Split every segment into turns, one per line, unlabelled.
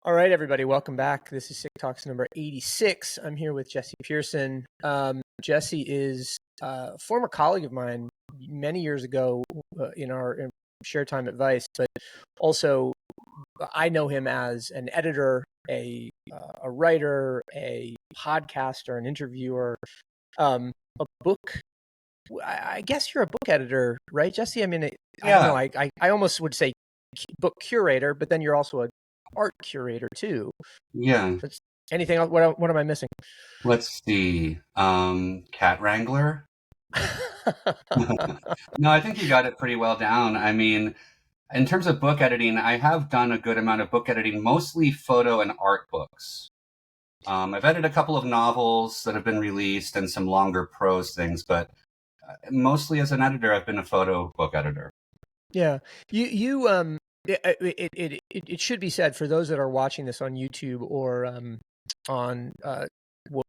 All right, everybody, welcome back. This is SIC Talks number 86. I'm here with Jesse Pearson. Jesse is a former colleague of mine many years ago in our shared time at Vice, but also I know him as an editor, a writer, a podcaster, an interviewer, a book. I guess you're a book editor, right, Jesse? I mean, I don't know. I almost would say book curator, but then you're also a art curator too.
Yeah.
Anything else? What am I missing?
Let's see. Cat wrangler. No, I think you got it pretty well down. I mean, in terms of book editing, I have done a good amount of book editing, mostly photo and art books. I've edited a couple of novels that have been released and some longer prose things, but mostly as an editor, I've been a photo book editor.
Yeah, it should be said for those that are watching this on YouTube or on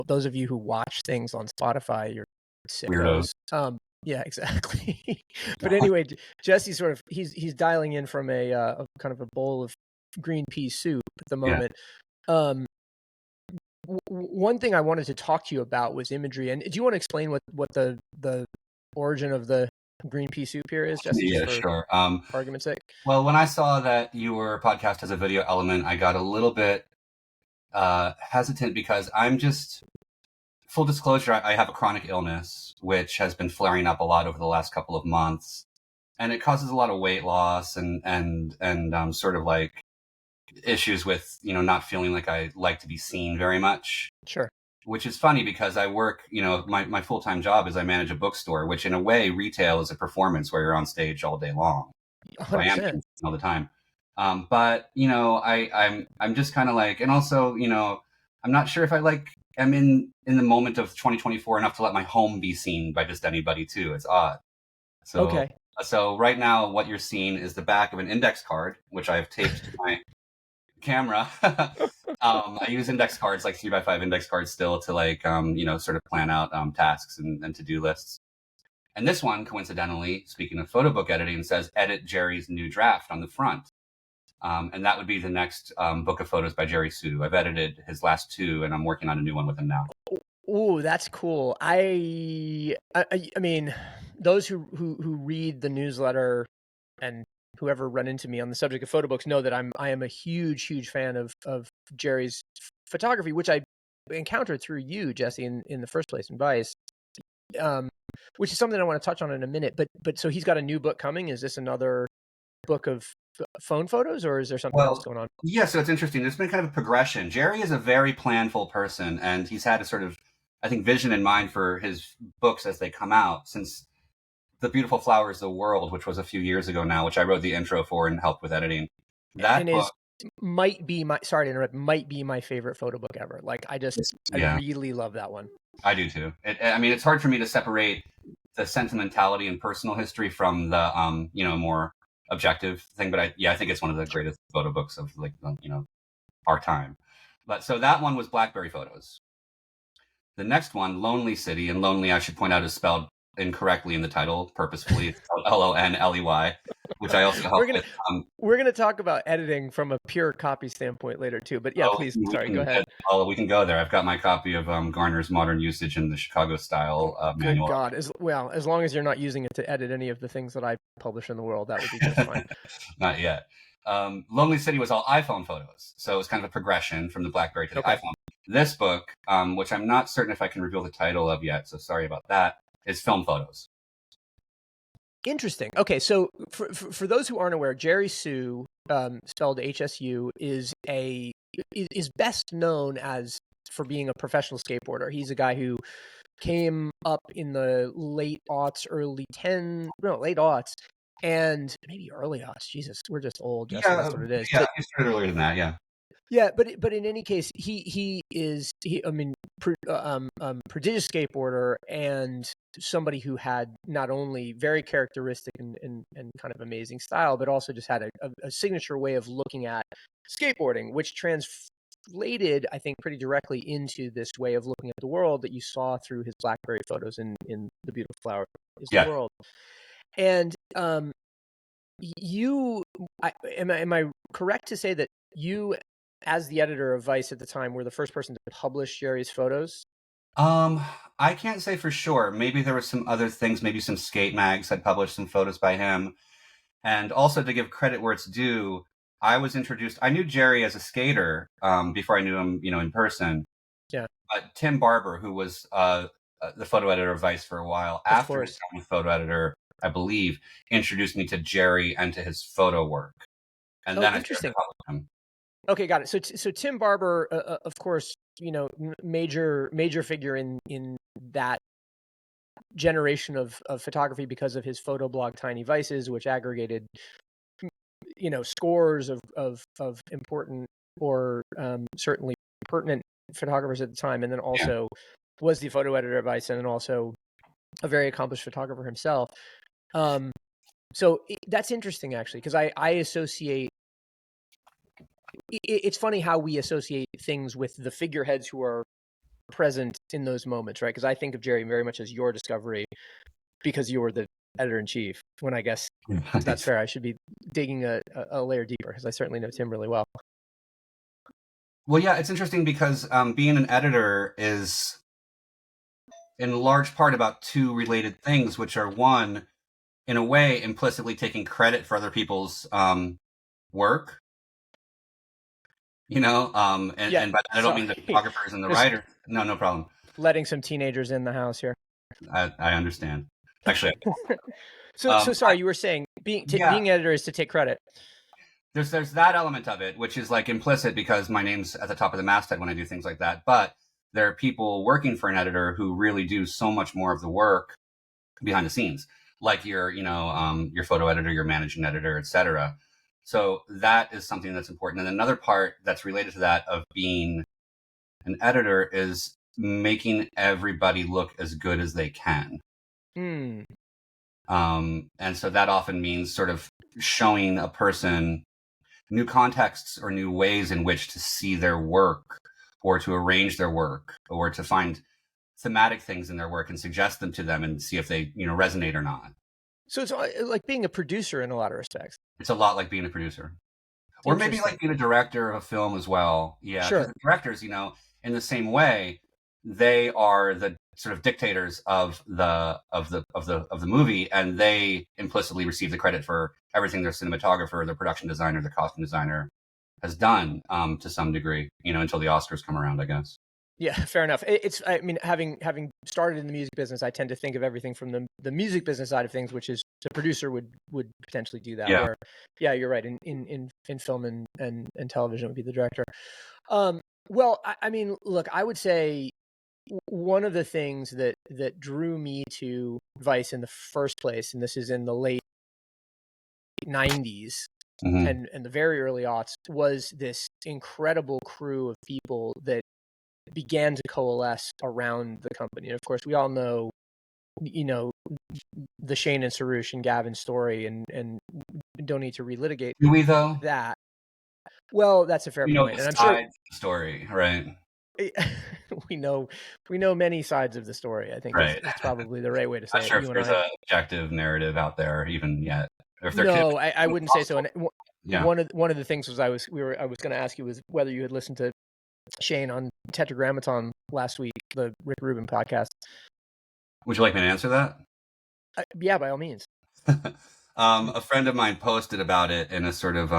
those of you who watch things on Spotify, you're sickos.
Weirdos.
Yeah, exactly. But anyway, Jesse he's dialing in from a kind of a bowl of green pea soup at the moment. Yeah. One thing I wanted to talk to you about was imagery, and do you want to explain what the origin of the green pea soup here is, Jesse?
Yeah, sure.
For argument's sake.
Well, when I saw that your podcast has a video element, I got a little bit hesitant because I'm just, full disclosure, I have a chronic illness, which has been flaring up a lot over the last couple of months. And it causes a lot of weight loss and sort of like issues with, not feeling like I like to be seen very much.
Sure.
Which is funny because I work, my full-time job is I manage a bookstore, which in a way, retail is a performance where you're on stage all day long.
100%.
So I am all the time. But, I'm just kind of like, and also, I'm not sure if I'm in the moment of 2024 enough to let my home be seen by just anybody too. It's odd. So,
okay.
So right now what you're seeing is the back of an index card, which I have taped to my camera. I use index cards, like 3x5 index cards still to sort of plan out tasks and to-do lists. And this one, coincidentally, speaking of photo book editing, says edit Jerry's new draft on the front. And that would be the next book of photos by Jerry Hsu. I've edited his last two, and I'm working on a new one with him now.
Oh, that's cool. I mean, those who read the newsletter and whoever run into me on the subject of photo books know that I am a huge fan of Jerry's photography, which I encountered through you, Jesse, in the first place in Vice. Which is something I want to touch on in a minute. But so he's got a new book coming. Is this another book of phone photos, or is there something else going on?
Yeah, so it's interesting. There's been kind of a progression. Jerry is a very planful person, and he's had a sort of, I think, vision in mind for his books as they come out since The Beautiful Flowers of the World, which was a few years ago now, which I wrote the intro for and helped with editing. That
and book might be my favorite photo book ever. Like I really love that one.
I do too. It's hard for me to separate the sentimentality and personal history from the more objective thing, but I think it's one of the greatest photo books of our time. But so that one was BlackBerry photos. The next one, Lonely City, and lonely, I should point out, is spelled incorrectly in the title, purposefully. It's spelled Lonely, which I also helped with.
We're going to talk about editing from a pure copy standpoint later too, but yeah, please, go ahead.
We can go there. I've got my copy of Garner's Modern Usage in the Chicago Style manual.
Good God, as long as you're not using it to edit any of the things that I publish in the world, that would be just fine.
Not yet. Lonely City was all iPhone photos, so it was kind of a progression from the BlackBerry to the iPhone. This book, which I'm not certain if I can reveal the title of yet, so sorry about that, is film photos.
Interesting. Okay, so for those who aren't aware, Jerry Hsu, spelled HSU, is best known for being a professional skateboarder. He's a guy who came up in the late aughts, and maybe early aughts. Jesus, we're just old. Jesse, that's what it is.
Yeah, he started earlier than that. Yeah.
Yeah, but in any case, he is prodigious skateboarder and somebody who had not only very characteristic and kind of amazing style, but also just had a signature way of looking at skateboarding, which translated, I think, pretty directly into this way of looking at the world that you saw through his BlackBerry photos in The Beautiful Flower is the World. And am I correct to say that you as the editor of Vice at the time, were the first person to publish Jerry's photos?
I can't say for sure. Maybe there were some other things. Maybe some skate mags had published some photos by him. And also, to give credit where it's due, I was introduced. I knew Jerry as a skater before I knew him, in person.
Yeah.
Tim Barber, who was the photo editor of Vice for a while, after his time with photo editor, I believe, introduced me to Jerry and to his photo work. And then I started to publish him.
Okay, got it. So Tim Barber, of course, major figure in that generation of photography because of his photo blog Tiny Vices, which aggregated scores of important or certainly pertinent photographers at the time, and then also was the photo editor of Vice, and then also a very accomplished photographer himself. So that's interesting, actually, because I associate. It's funny how we associate things with the figureheads who are present in those moments, right? Because I think of Jerry very much as your discovery because you were the editor-in-chief, when I guess that's fair. I should be digging a layer deeper because I certainly know Tim really well.
Well, yeah, it's interesting because being an editor is in large part about two related things, which are, one, in a way, implicitly taking credit for other people's work. And by that I don't mean the photographers and the writers. No problem.
Letting some teenagers in the house here.
I understand. Actually.
So sorry, you were saying being editor is to take credit.
There's that element of it, which is like implicit because my name's at the top of the masthead when I do things like that. But there are people working for an editor who really do so much more of the work behind the scenes, like your photo editor, your managing editor, etc. So that is something that's important. And another part that's related to that of being an editor is making everybody look as good as they can. And so that often means sort of showing a person new contexts or new ways in which to see their work or to arrange their work or to find thematic things in their work and suggest them to them and see if they, resonate or not. So
it's like being a producer in a lot of respects.
It's a lot like being a producer. Or maybe like being a director of a film as well. Yeah.
Sure.
Directors, in the same way, they are the sort of dictators of the movie, and they implicitly receive the credit for everything their cinematographer, their production designer, their costume designer has done to some degree, until the Oscars come around, I guess.
Yeah, fair enough. Having started in the music business, I tend to think of everything from the music business side of things, which is the producer would potentially do that.
Yeah.
Yeah, you're right. In film and television would be the director. Well, look, I would say one of the things that drew me to Vice in the first place, and this is in the late 90s and the very early aughts, was this incredible crew of people that began to coalesce around the company. And of course, we all know, the Shane and Sarush and Gavin story, and don't need to relitigate.
Do we though?
That. Well, that's a fair point.
And I'm sure the story, right?
We know many sides of the story. I think it's probably the right way to say it.
Not sure if there's an objective narrative out there even yet. Or if
I wouldn't say so. And one of the things was I was going to ask you was whether you had listened to Shane on Tetragrammaton last week, the Rick Rubin podcast.
Would you like me to answer that?
Yeah, by all means.
A friend of mine posted about it in a sort of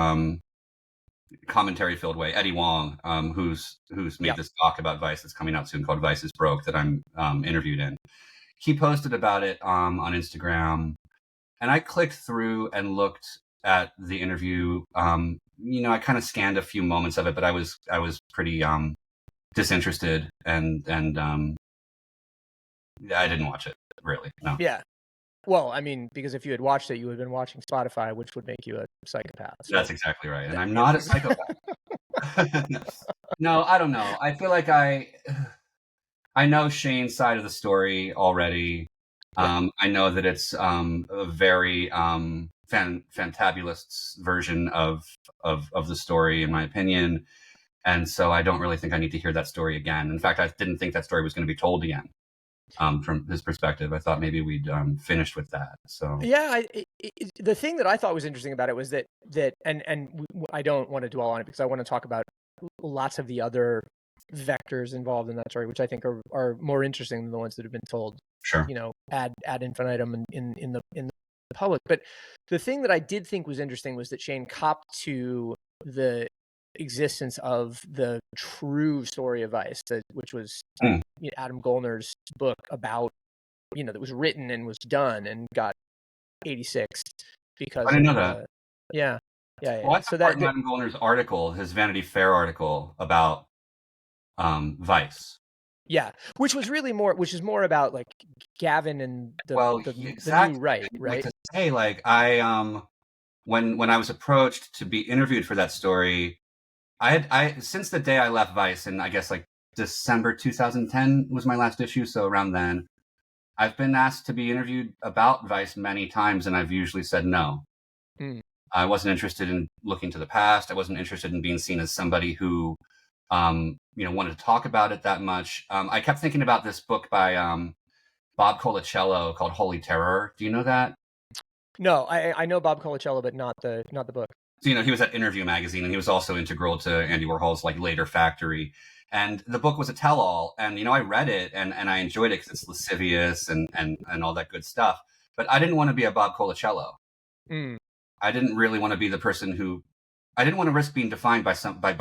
commentary-filled way. Eddie Wong, who's made this doc about Vice that's coming out soon called Vice is Broke that I'm interviewed in. He posted about it on Instagram, and I clicked through and looked at the interview. I kind of scanned a few moments of it, but I was pretty disinterested, and I didn't watch it really. No.
Yeah. Well, because if you had watched it, you would have been watching Spotify, which would make you a psychopath. So.
That's exactly right, and I'm not a psychopath. No, I don't know. I feel like I know Shane's side of the story already. I know that it's a very fantabulous version of the story, in my opinion. And so I don't really think I need to hear that story again. In fact, I didn't think that story was going to be told again. From his perspective, I thought maybe we'd finished with that. So
yeah, the thing that I thought was interesting about it was that and I don't want to dwell on it because I want to talk about lots of the other vectors involved in that story, which I think are more interesting than the ones that have been told,
Sure.
ad infinitum in the public. But the thing that I did think was interesting was that Shane copped to the existence of the true story of Vice, which was Adam Goldner's book about, that was written and was done and got 86 because
I didn't know that.
Yeah.
Well, I
So
took part in Adam Goldner's article, his Vanity Fair article about Vice.
Yeah, which is more about like Gavin and the
exactly.
new right?
Like to say, like I when I was approached to be interviewed for that story, I since the day I left Vice, and I guess like December 2010 was my last issue, so around then, I've been asked to be interviewed about Vice many times, and I've usually said no. I wasn't interested in looking to the past. I wasn't interested in being seen as somebody who, wanted to talk about it that much. I kept thinking about this book by Bob Colacello called Holy Terror. Do you know that?
No, I know Bob Colacello, but not the book.
So, he was at Interview magazine, and he was also integral to Andy Warhol's like later Factory. And the book was a tell-all, and I read it and I enjoyed it because it's lascivious and all that good stuff. But I didn't want to be a Bob Colacello. I didn't really want to be the person who, I didn't want to risk being defined by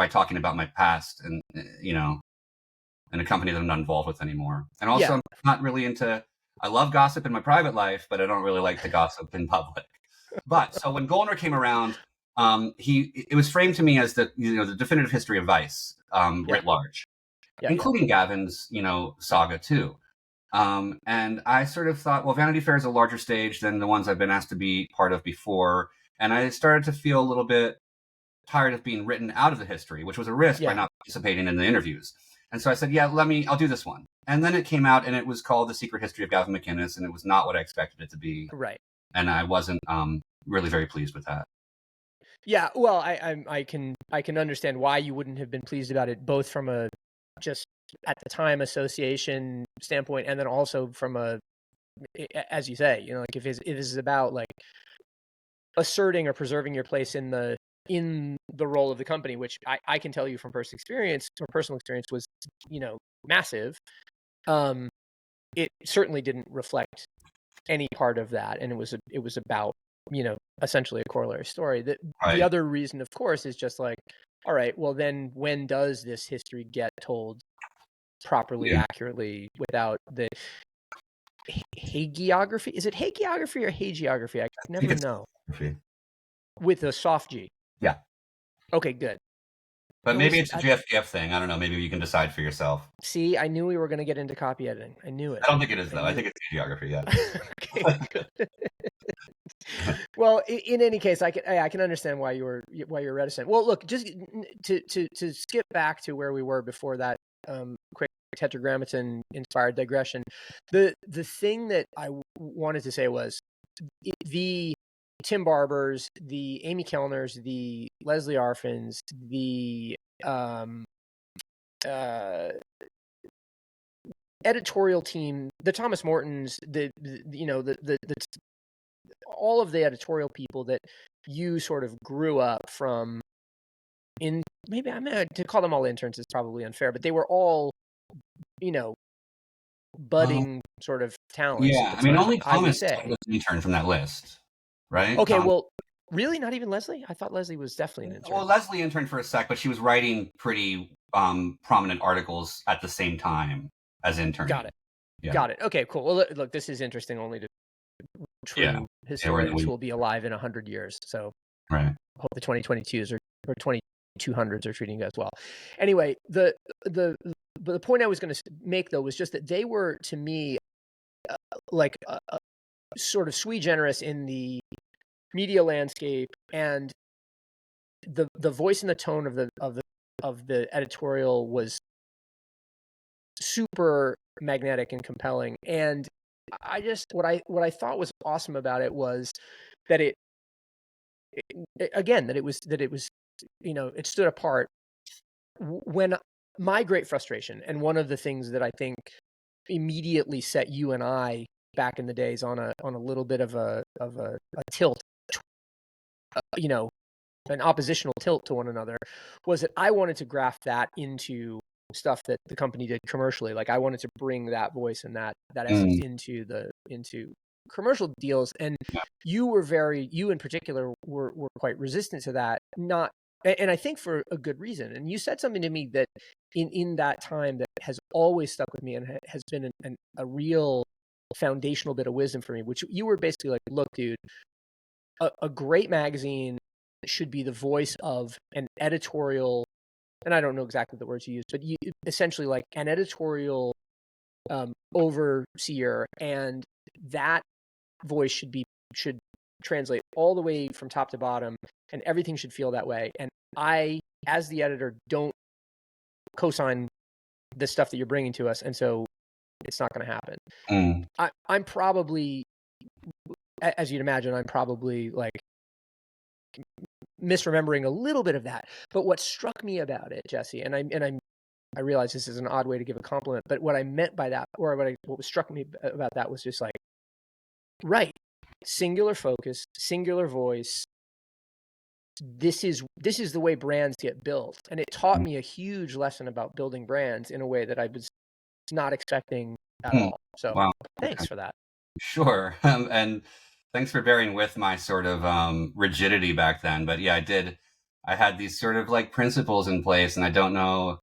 talking about my past and in a company that I'm not involved with anymore. And also, I'm not really into. I love gossip in my private life, but I don't really like to gossip in public. But so when Goldner came around, it was framed to me as the definitive history of Vice writ large, including Gavin's saga too. And I sort of thought, well, Vanity Fair is a larger stage than the ones I've been asked to be part of before, and I started to feel a little bit tired of being written out of the history, which was a risk by not participating in the interviews. And so I said, I'll do this one. And then it came out, and it was called The Secret History of Gavin McInnes, and it was not what I expected it to be.
Right.
And I wasn't really very pleased with that.
Yeah, well, I can understand why you wouldn't have been pleased about it, both from a just at the time association standpoint, and then also from a, as you say, like if this is about like asserting or preserving your place in the role of the company, which I can tell you from personal experience was massive. It certainly didn't reflect any part of that, and it was about essentially a corollary story. The other reason, of course, is just like, all right, well then when does this history get told properly, accurately, without the hagiography? Is it hagiography or hagiography? I never know. With a soft G.
Yeah.
Okay, good.
But maybe it's a GFDF thing. I don't know. Maybe you can decide for yourself.
See, I knew we were going to get into copy editing. I knew it.
I don't think it is, though. I think it's geography, yeah.
Okay, good. Well, in any case, I can understand why you're reticent. Well, look, just to skip back to where we were before that quick tetragrammaton inspired digression. The thing that I wanted to say was the Tim Barbers, the Amy Kellners, the Leslie Arfins, the editorial team, the Thomas Mortons, the all of the editorial people that you sort of grew up from. Maybe to call them all interns is probably unfair, but they were all, budding sort of talents.
Yeah, I mean, only Thomas was an intern from that list, right?
Okay, well, really, not even Leslie? I thought Leslie was definitely an intern.
Well, Leslie interned for a sec, but she was writing pretty prominent articles at the same time as intern.
Got it. Yeah. Got it. Okay, cool. Well, look, this is interesting only to true historians who will be alive in 100 years. So
I
hope the 2022s or 2200s are treating you guys well. Anyway, the point I was going to make, though, was just that they were, to me, like sort of sui generis in the media landscape, and the voice and the tone of the editorial was super magnetic and compelling. And I just what I thought was awesome about it was that it was it stood apart. When my great frustration, and one of the things that I think immediately set you and I back in the days on a little bit of a tilt, an oppositional tilt to one another, was that I wanted to graft that into stuff that the company did commercially. Like I wanted to bring that voice and that essence into commercial deals. And you in particular were quite resistant to that. And I think for a good reason. And you said something to me that in that time that has always stuck with me and has been a real foundational bit of wisdom for me, which you were basically like, look, dude, a great magazine should be the voice of an editorial, and I don't know exactly the words you used, but essentially like an editorial overseer, and that voice should translate all the way from top to bottom, and everything should feel that way. And I, as the editor, don't co-sign the stuff that you're bringing to us, and so it's not going to happen. I'm probably, as you'd imagine, I'm probably like misremembering a little bit of that. But what struck me about it, Jesse, and I realize this is an odd way to give a compliment, but what I meant by that, or what struck me about that, was just like, right, singular focus, singular voice. This is the way brands get built, and it taught me a huge lesson about building brands in a way that I was not expecting at all. So, wow. Thanks for that.
Sure, and thanks for bearing with my sort of rigidity back then. But yeah, I had these sort of like principles in place, and I don't know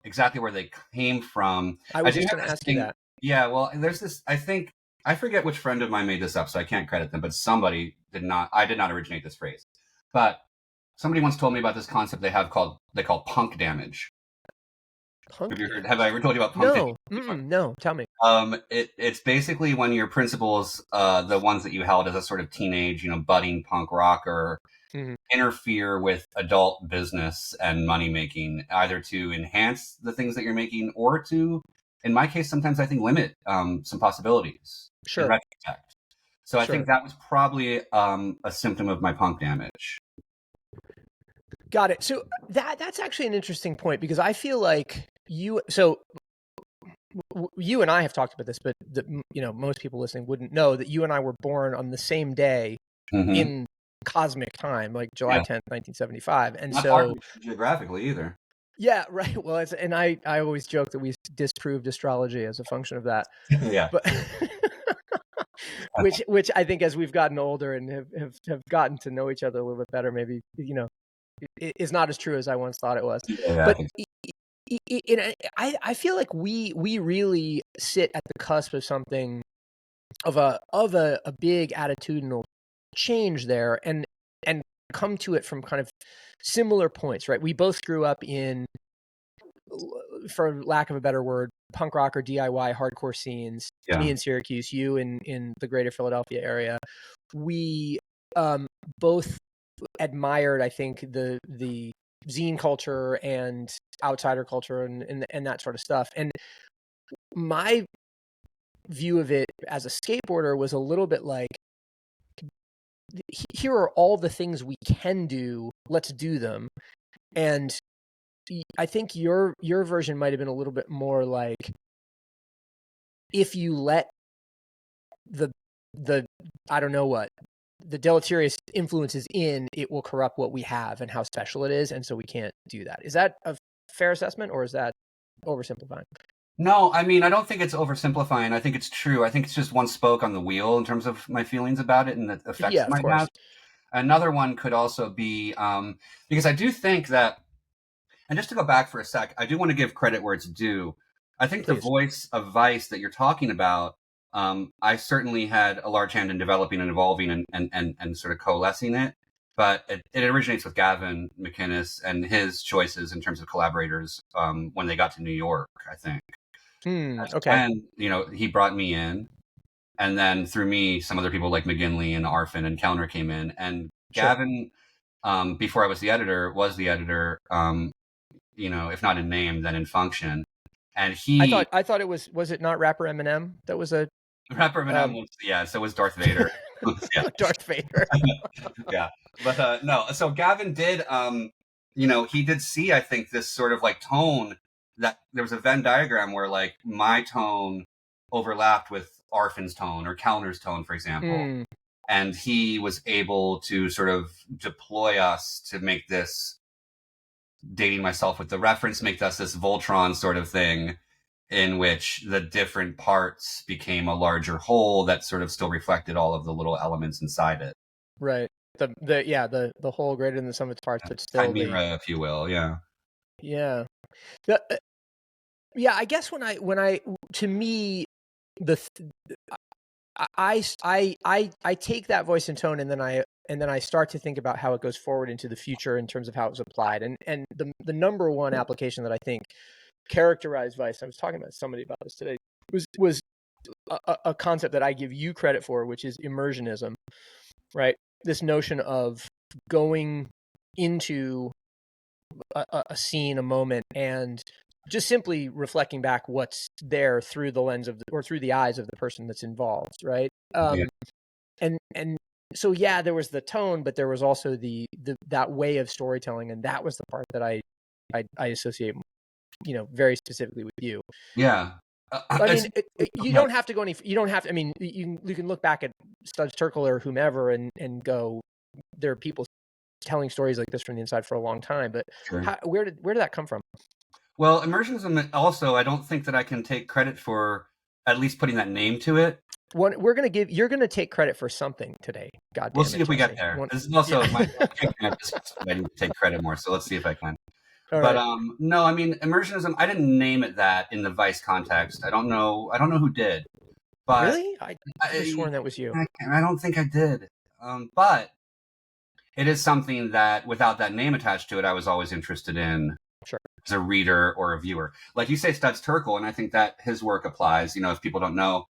exactly where they came from.
I was just going to ask you that.
Yeah, well, there's this, I forget which friend of mine made this up, so I can't credit them, but somebody I did not originate this phrase. But somebody once told me about this concept they call punk damage. Have I ever told you about punk damage?
No, tell me.
It's basically when your principles, the ones that you held as a sort of teenage, budding punk rocker, interfere with adult business and money making, either to enhance the things that you're making or to, in my case, sometimes I think limit some possibilities.
Sure.
In retrospect. So I think that was probably a symptom of my punk damage.
Got it. So that's actually an interesting point, because I feel like you and I have talked about this, but most people listening wouldn't know that you and I were born on the same day in cosmic time, like July 10th, 1975. And
not
so
geographically either.
Yeah, right. Well, and I always joke that we disproved astrology as a function of that.
Yeah.
But which I think, as we've gotten older and have gotten to know each other a little bit better, maybe, is not as true as I once thought it was.
Yeah,
but I feel like we really sit at the cusp of something of a big attitudinal change there, and come to it from kind of similar points, right? We both grew up in, for lack of a better word, punk rock or DIY hardcore scenes. Yeah. Me in Syracuse, you in the greater Philadelphia area. We both admired, I think, the zine culture and outsider culture and that sort of stuff. And my view of it as a skateboarder was a little bit like, here are all the things we can do, let's do them. And I think your version might have been a little bit more like, if you let the I don't know what, the deleterious influences in, it will corrupt what we have and how special it is, and so we can't do that. Is that a fair assessment, or is that oversimplifying?
No, I mean, I don't think it's oversimplifying. I think it's true. I think it's just one spoke on the wheel in terms of my feelings about it and the effects it might have. Another one could also be, because I do think that, and just to go back for a sec, I do want to give credit where it's due. I think the voice of Vice that you're talking about, I certainly had a large hand in developing and evolving and sort of coalescing it. But it originates with Gavin McInnes and his choices in terms of collaborators when they got to New York, I think.
Okay.
And, he brought me in. And then through me, some other people like McGinley and Arfin and Kellner came in. And Gavin, before I was the editor, if not in name, then in function. And
I thought it was it not rapper Eminem that was a
rapper Eminem? So was Darth Vader.
Darth Vader.
Yeah, but no. So Gavin did, he did see, I think, this sort of like tone, that there was a Venn diagram where like my tone overlapped with Arfin's tone or Kellner's tone, for example. And he was able to sort of deploy us to make this, dating myself with the reference, make us this Voltron sort of thing, in which the different parts became a larger whole that sort of still reflected all of the little elements inside it.
Right. The whole greater than the sum of its parts, but still
Chimera, if you will. Yeah.
Yeah. I guess to me, I take that voice and tone, and then I start to think about how it goes forward into the future in terms of how it was applied. And the number one application that I think characterized Vice, I was talking about somebody about this today, was a concept that I give you credit for, which is immersionism, right? This notion of going into a scene, a moment, and just simply reflecting back what's there through the lens of or through the eyes of the person that's involved, right? And so there was the tone, but there was also that way of storytelling, and that was the part that I associate, very specifically with you.
Yeah.
I mean, you don't have to go any. You don't have to. I mean, you can look back at Studs Terkel or whomever and go, there are people telling stories like this from the inside for a long time. But
sure.
Where did that come from?
Well, immersionism also, I don't think that I can take credit for at least putting that name to it.
You're going to take credit for something today. God damn
we'll see if we get there. This is also my I need to take credit more, so let's see if I can. All but right. No, I mean, immersionism, I didn't name it that in the Vice context. I don't know who did. But
really? I could have sworn that was you.
I don't think I did. But it is something that, without that name attached to it, I was always interested in.
Sure.
As a reader or a viewer. Like you say, Studs Terkel, and I think that his work applies. If people don't know,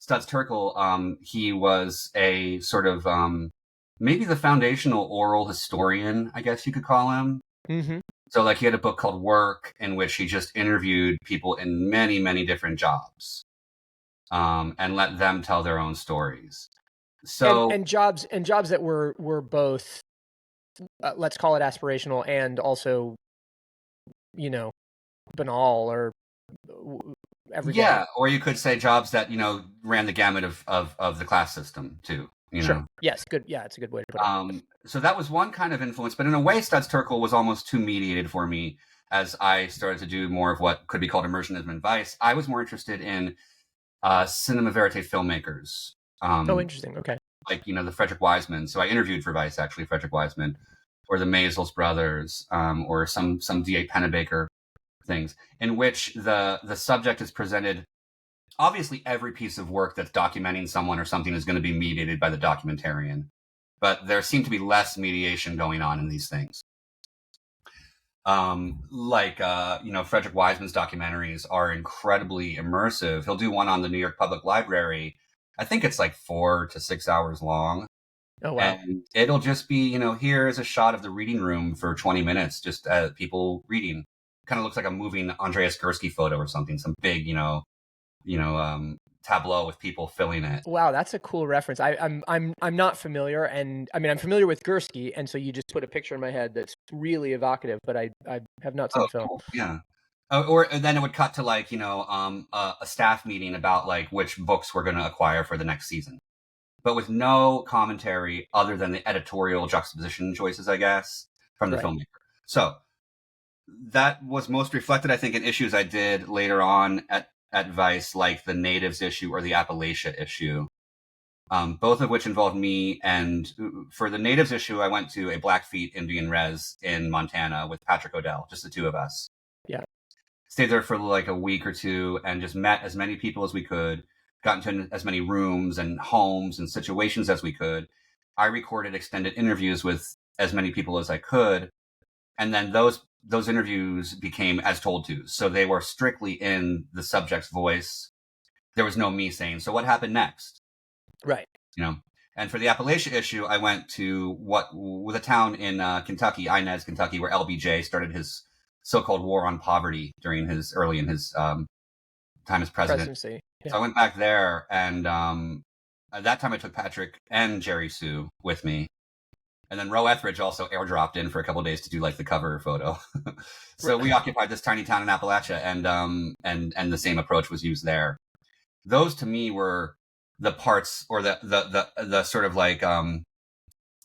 Studs Terkel, he was a sort of maybe the foundational oral historian, I guess you could call him.
Mm-hmm.
So like he had a book called Work, in which he just interviewed people in many, many different jobs and let them tell their own stories. So
and jobs that were both, let's call it aspirational, and also, banal or everyday.
Yeah, or you could say jobs that, ran the gamut of the class system too.
Sure. Yes, good. Yeah, it's a good way to put it.
So that was one kind of influence, but in a way, Studs Terkel was almost too mediated for me as I started to do more of what could be called immersionism and Vice. I was more interested in cinema verite filmmakers.
Interesting. Okay.
Like, the Frederick Wiseman. So I interviewed for Vice, actually, Frederick Wiseman, or the Maysles brothers, or some D.A. Pennebaker things, in which the subject is presented. Obviously, every piece of work that's documenting someone or something is going to be mediated by the documentarian, but there seemed to be less mediation going on in these things. Frederick Wiseman's documentaries are incredibly immersive. He'll do one on the New York Public Library. I think it's like 4 to 6 hours long.
Oh, wow.
And it'll just be, here's a shot of the reading room for 20 minutes, just people reading. Kind of looks like a moving Andreas Gursky photo or something, some big, tableau with people filling it.
Wow, that's a cool reference. I'm not familiar, and I mean I'm familiar with Gursky, and so you just put a picture in my head that's really evocative, but I have not seen the film.
Cool. Yeah. Or then it would cut to like a staff meeting about like which books we're going to acquire for the next season, but with no commentary other than the editorial juxtaposition choices, I guess, from the filmmaker. So that was most reflected, I think, in issues I did later on at Vice, like the Natives issue or the Appalachia issue, both of which involved me. And for the Natives issue, I went to a Blackfeet Indian res in Montana with Patrick O'Dell, just the two of us.
Yeah.
Stayed there for like a week or two and just met as many people as we could, got into as many rooms and homes and situations as we could. I recorded extended interviews with as many people as I could. And then those interviews became as told to. So they were strictly in the subject's voice. There was no me saying, so what happened next?
Right.
And for the Appalachia issue, I went to with a town in Kentucky, Inez, Kentucky, where LBJ started his so-called war on poverty during his time as president.
Presidency. Yeah.
So I went back there, and at that time I took Patrick and Jerry Hsu with me. And then Roe Etheridge also airdropped in for a couple of days to do like the cover photo. So we occupied this tiny town in Appalachia, and the same approach was used there. Those to me were the parts or the sort of like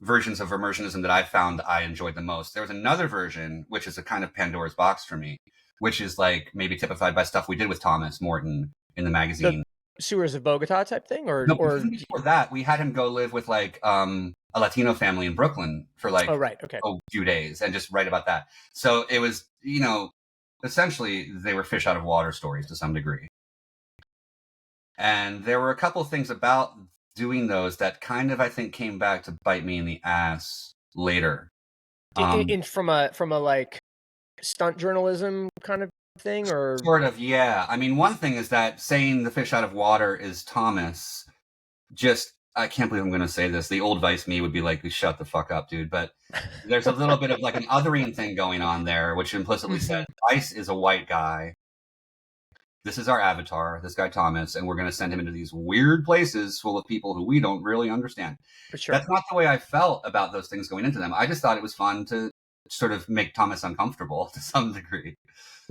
versions of immersionism that I found I enjoyed the most. There was another version, which is a kind of Pandora's box for me, which is like maybe typified by stuff we did with Thomas Morton in the
The
magazine.
Sewers of Bogota type thing, or
No, before that, we had him go live with like a Latino family in Brooklyn for like
oh right, okay,
a few days and just write about that. So it was, you know, essentially they were fish out of water stories to some degree. And there were a couple of things about doing those that kind of, I think, came back to bite me in the ass later.
From a like stunt journalism kind of thing, or
sort of, yeah. I mean, one thing is that saying the fish out of water is Thomas. Just, I can't believe I'm going to say this. The old Vice me would be like, "Shut the fuck up, dude." But there's a little bit of like an othering thing going on there, which implicitly said Vice is a white guy. This is our avatar, this guy Thomas, and we're going to send him into these weird places full of people who we don't really understand.
for sure.
That's not the way I felt about those things going into them. I just thought it was fun to sort of make Thomas uncomfortable to some degree.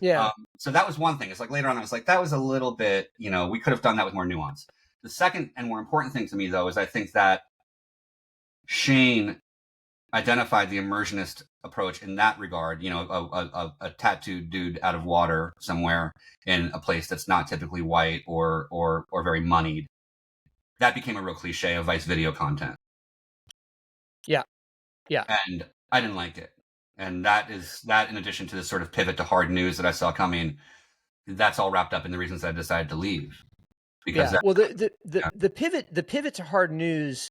Yeah.
So that was one thing. It's like later on, I was like, that was a little bit, you know, we could have done that with more nuance. The second and more important thing to me, though, is I think that Shane identified the immersionist approach in that regard. You know, a tattooed dude out of water somewhere in a place that's not typically white or very moneyed. That became a real cliche of Vice video content.
Yeah. Yeah.
And I didn't like it. And that in addition to this sort of pivot to hard news that I saw coming, that's all wrapped up in the reasons I decided to leave. Because
the pivot to hard news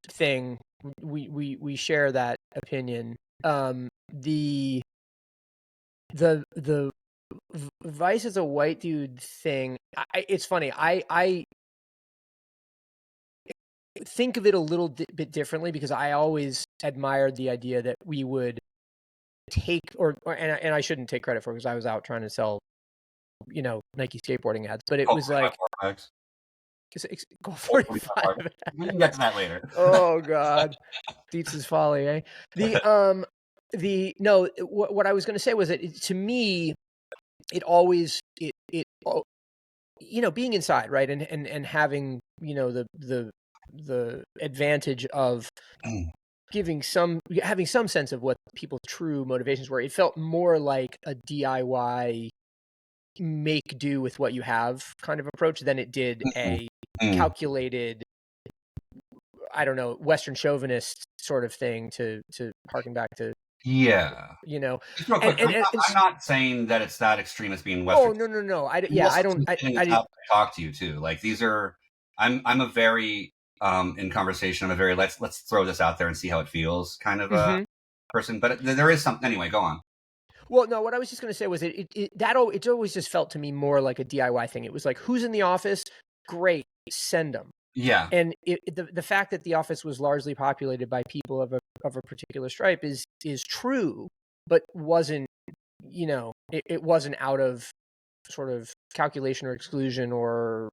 thing, we share that opinion. The Vice is a white dude thing. It's funny. I think of it a little bit differently because I always admired the idea that we would take and I shouldn't take credit for it because I was out trying to sell, you know, Nike skateboarding ads, but it was like go 45.
We can get to that later.
Oh God, Dietz's folly, eh? What I was going to say was that to me, it always you know, being inside, right, and having, you know, the advantage of having some sense of what people's true motivations were. It felt more like a DIY make do with what you have kind of approach than it did a calculated, I don't know, Western chauvinist sort of thing to harken back to.
Yeah.
You know,
real quick, I'm not saying that it's that extreme as being Western.
Oh, no. I didn't
talk to you too. Like these are, I'm a very, in conversation, I'm a very, let's throw this out there and see how it feels kind of a person, but there is something, anyway, go on.
Well, no, what I was just going to say was it always just felt to me more like a DIY thing. It was like, who's in the office? Great, send them.
Yeah.
And the fact that the office was largely populated by people of a particular stripe is true, but wasn't, you know, it wasn't out of sort of calculation or exclusion or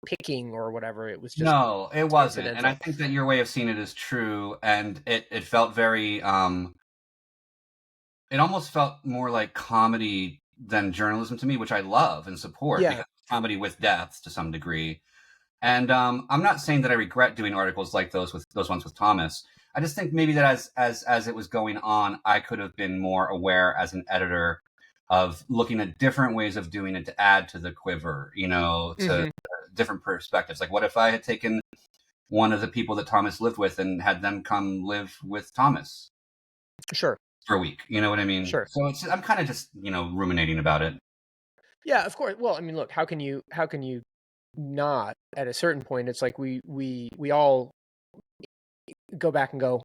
picking or whatever. It was just
no, it wasn't. And I think that your way of seeing it is true. And it felt very it almost felt more like comedy than journalism to me, which I love and support.
Yeah.
Because it's comedy with depth to some degree. And I'm not saying that I regret doing articles like those ones with Thomas. I just think maybe that as it was going on, I could have been more aware as an editor of looking at different ways of doing it to add to the quiver, you know, to different perspectives. Like, what if I had taken one of the people that Thomas lived with and had them come live with Thomas?
Sure.
For a week, you know what I mean?
Sure.
So I'm kind of just, you know, ruminating about it.
Yeah, of course. Well, I mean, look, how can you not at a certain point? It's like we all go back and go,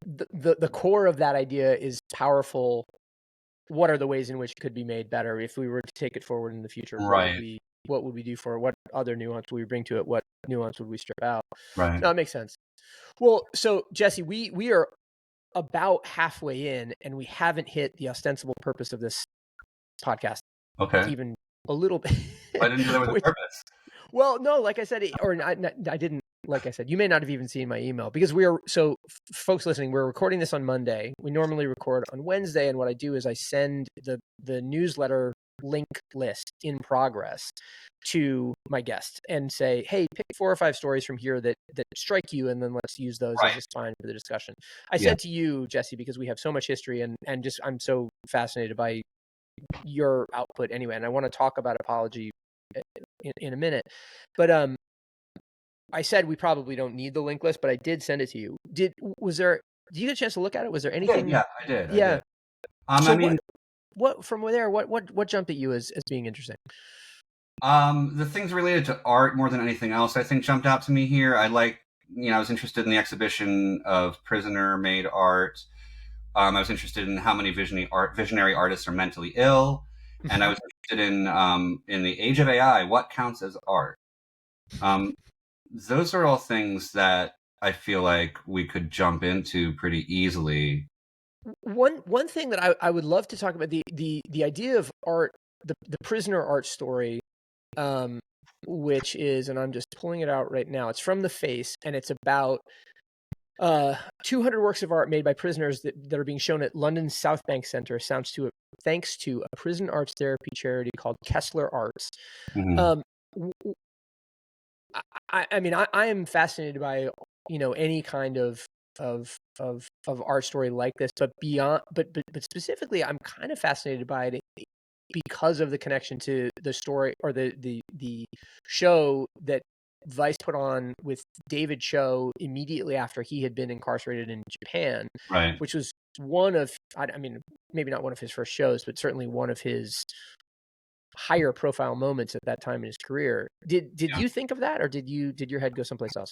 the core of that idea is powerful. What are the ways in which it could be made better if we were to take it forward in the future?
Right.
What would we do for it? What other nuance would we bring to it? What nuance would we strip out?
Right.
No, it makes sense. Well, so Jesse, we are about halfway in, and we haven't hit the ostensible purpose of this podcast.
Okay.
Even a little bit.
I didn't know there was a purpose.
Well, no, like I said, I didn't. Like I said, you may not have even seen my email because folks listening, we're recording this on Monday. We normally record on Wednesday, and what I do is I send the newsletter link list in progress to my guest and say, hey, pick 4 or 5 stories from here that strike you, and then let's use those as a spine for the discussion. I said to you, Jesse, because we have so much history and just I'm so fascinated by your output anyway, and I want to talk about apology in a minute. But I said we probably don't need the link list, but I did send it to you. Did you get a chance to look at it? Was there anything?
Yeah, I did.
Yeah.
So I mean,
what from there? What jumped at you as being interesting?
The things related to art more than anything else, I think, jumped out to me here. I was interested in the exhibition of prisoner-made art. I was interested in how many visionary artists are mentally ill, and I was interested in the age of AI, what counts as art. Those are all things that I feel like we could jump into pretty easily.
One thing that I would love to talk about, the idea of art, the prisoner art story, which is, and I'm just pulling it out right now. It's from The Face, and it's about 200 works of art made by prisoners that are being shown at London's South Bank Centre, thanks to a prison arts therapy charity called Kessler Arts.
Mm-hmm.
I mean, I am fascinated by any kind of art story like this, but specifically, I'm kind of fascinated by it because of the connection to the story or the show that Vice put on with David Cho immediately after he had been incarcerated in Japan,
right?
Which was one of, I mean, maybe not one of his first shows, but certainly one of his higher profile moments at that time in his career. Did you think of that, or did your head go someplace else?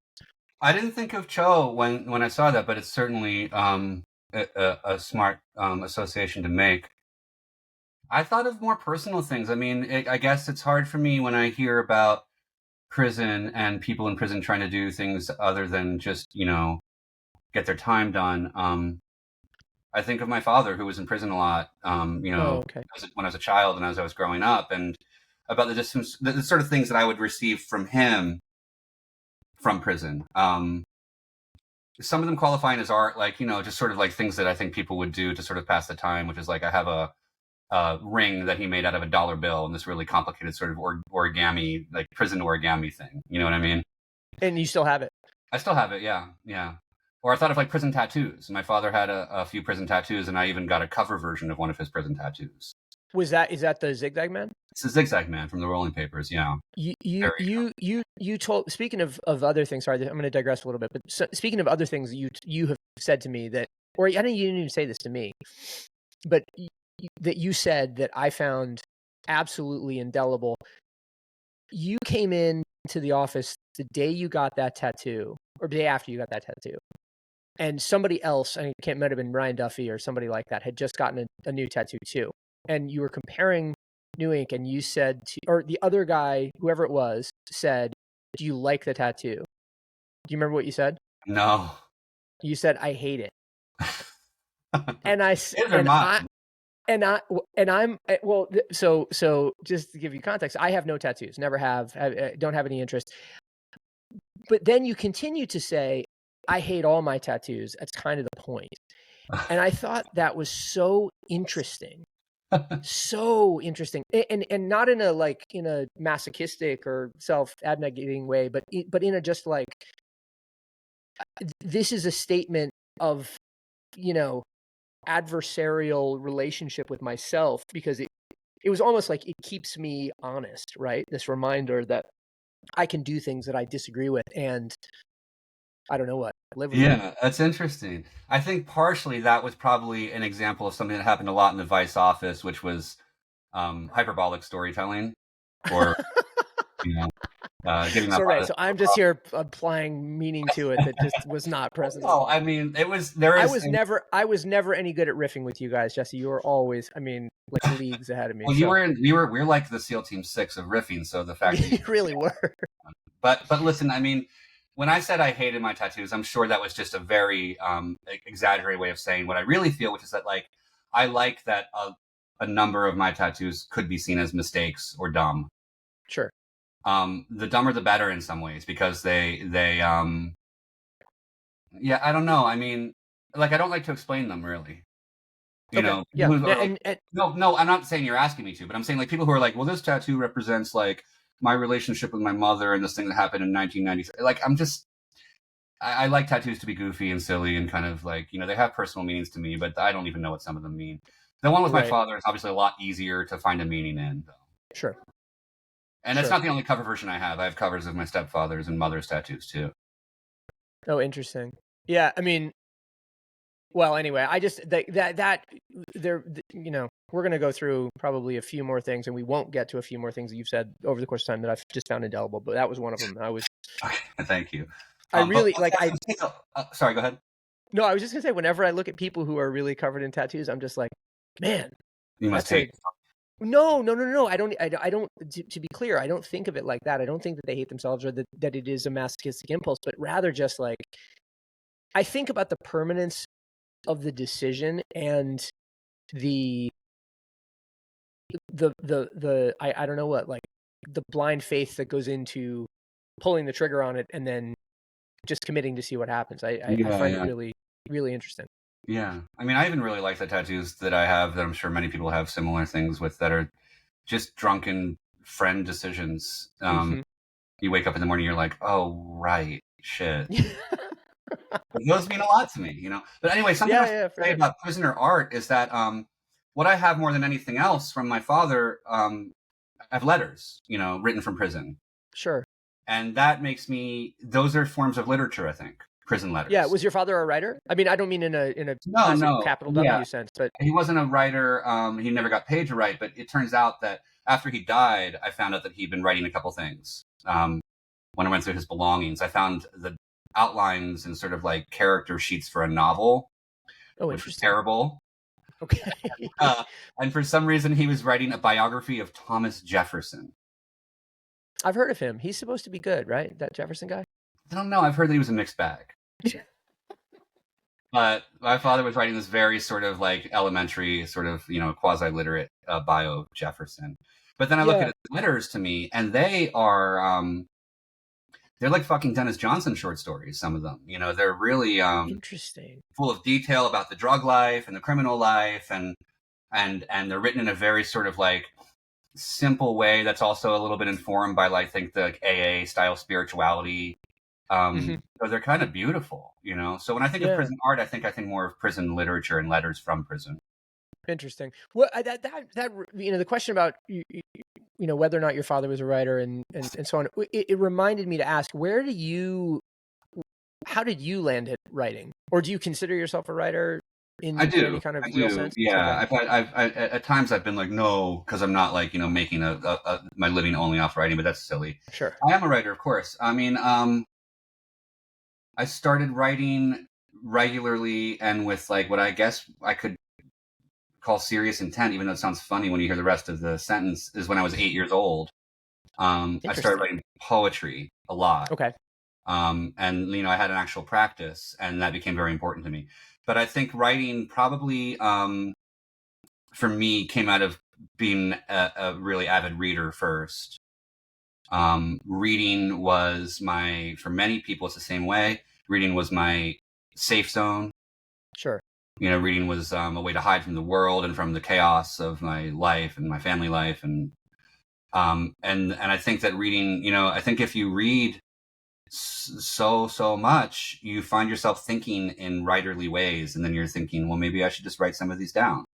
I didn't think of Cho when I saw that, but it's certainly a smart association to make. I thought of more personal things. I mean, I guess it's hard for me when I hear about prison and people in prison trying to do things other than just, get their time done. I think of my father, who was in prison a lot, when I was a child and as I was growing up, and about the sort of things that I would receive from him from prison. Some of them qualifying as art, like, just sort of like things that I think people would do to sort of pass the time, which is like, I have a ring that he made out of a dollar bill and this really complicated sort of origami, like prison origami thing. You know what I mean? And
you still have it?
I still have it. Yeah. Yeah. Or I thought of like prison tattoos. My father had a few prison tattoos, and I even got a cover version of one of his prison tattoos.
Is that the Zigzag Man?
It's the Zigzag Man from the Rolling Papers. Yeah.
You told, speaking of other things, sorry, I'm going to digress a little bit, but speaking of other things you have said to me that, or I know you didn't even say this to me, but that you said that I found absolutely indelible. You came in to the office the day you got that tattoo, or the day after you got that tattoo, and somebody else, I can't, might have been Ryan Duffy or somebody like that, had just gotten a new tattoo too. And you were comparing new ink, and you said or the other guy, whoever it was, said, "Do you like the tattoo?" Do you remember what you said?
No.
You said, "I hate it." And I'm well. So just to give you context, I have no tattoos. Never have. Don't have any interest. But then you continue to say, "I hate all my tattoos." That's kind of the point. And I thought that was so interesting. So interesting, and not in a masochistic or self-abnegating way, but in a just like, this is a statement of adversarial relationship with myself, because it was almost like it keeps me honest, right? This reminder that I can do things that I disagree with, and I don't know what.
Yeah, that's interesting. I think partially that was probably an example of something that happened a lot in the Vice office, which was hyperbolic storytelling, or giving up.
So right, so I'm just here applying meaning to it that just was not present.
No, I mean, it was
I was never any good at riffing with you guys, Jesse. You were always, like leagues ahead of me.
Well, we're like the SEAL Team 6 of riffing, so the fact that
you really were.
But listen, I mean, when I said I hated my tattoos, I'm sure that was just a very exaggerated way of saying what I really feel, which is that, like, I like that a number of my tattoos could be seen as mistakes or dumb.
Sure.
The dumber the better in some ways, because they I don't know. I mean, like, I don't like to explain them really. You
Okay.
know,
Yeah.
people who are like,
And
no, I'm not saying you're asking me to, but I'm saying like people who are like, well, this tattoo represents like my relationship with my mother and this thing that happened in 1990. Like, I like tattoos to be goofy and silly and kind of like, they have personal meanings to me, but I don't even know what some of them mean. The one with my
right.
father is obviously a lot easier to find a meaning in, though.
Sure.
And that's not the only cover version I have. I have covers of my stepfather's and mother's tattoos too.
Oh, interesting. Yeah. I mean, well, anyway, I just that there, we're going to go through probably a few more things, and we won't get to a few more things that you've said over the course of time that I've just found indelible. But that was one of them.
Okay, thank you.
I really
but sorry, go ahead.
No, I was just gonna say, whenever I look at people who are really covered in tattoos, I'm just like, man,
You must hate.
No. I don't. To be clear, I don't think of it like that. I don't think that they hate themselves or that it is a masochistic impulse, but rather just like, I think about the permanence of the decision and the I don't know what, like the blind faith that goes into pulling the trigger on it and then just committing to see what happens. I find it really, really interesting.
Yeah. I mean, I even really like the tattoos that I have that I'm sure many people have similar things with that are just drunken friend decisions. You wake up in the morning, you're like, oh, right, shit. But those mean a lot to me, But anyway, something I have to say about prisoner art is that what I have more than anything else from my father, I have letters, written from prison.
Sure.
And that makes those are forms of literature, I think. Prison letters.
Yeah. Was your father a writer? I mean, I don't mean in a capital W sense, but
he wasn't a writer. He never got paid to write, but it turns out that after he died, I found out that he'd been writing a couple things. When I went through his belongings, I found the outlines and sort of like character sheets for a novel, which was terrible.
Okay.
And for some reason, he was writing a biography of Thomas Jefferson.
I've heard of him. He's supposed to be good, right? That Jefferson guy?
I don't know. I've heard that he was a mixed bag. But my father was writing this very sort of like elementary, sort of, quasi-literate bio of Jefferson. But then I look at his letters to me, and they are, they're like fucking Dennis Johnson short stories, some of them. They're really
interesting,
full of detail about the drug life and the criminal life, and they're written in a very sort of like simple way that's also a little bit informed by like, I think the AA style spirituality. So they're kind of beautiful, So when I think of prison art, I think more of prison literature and letters from prison.
Interesting. Well, that the question about whether or not your father was a writer and so on, it reminded me to ask, how did you land at writing, or do you consider yourself a writer?
I do.
Any kind of real sense?
Yeah, okay. I've at times I've been like, no, because I'm not like making my living only off writing, but that's silly.
Sure,
I am a writer, of course. I mean, I started writing regularly and with like what I guess I could call serious intent, even though it sounds funny when you hear the rest of the sentence, is when I was 8 years old. I started writing poetry a lot.
Okay.
And I had an actual practice, and that became very important to me. But I think writing probably, for me, came out of being a really avid reader first. Reading was for many people, it's the same way. Reading was my safe zone.
Sure.
Reading was a way to hide from the world and from the chaos of my life and my family life. And I think that reading, I think if you read so much, you find yourself thinking in writerly ways. And then you're thinking, well, maybe I should just write some of these down.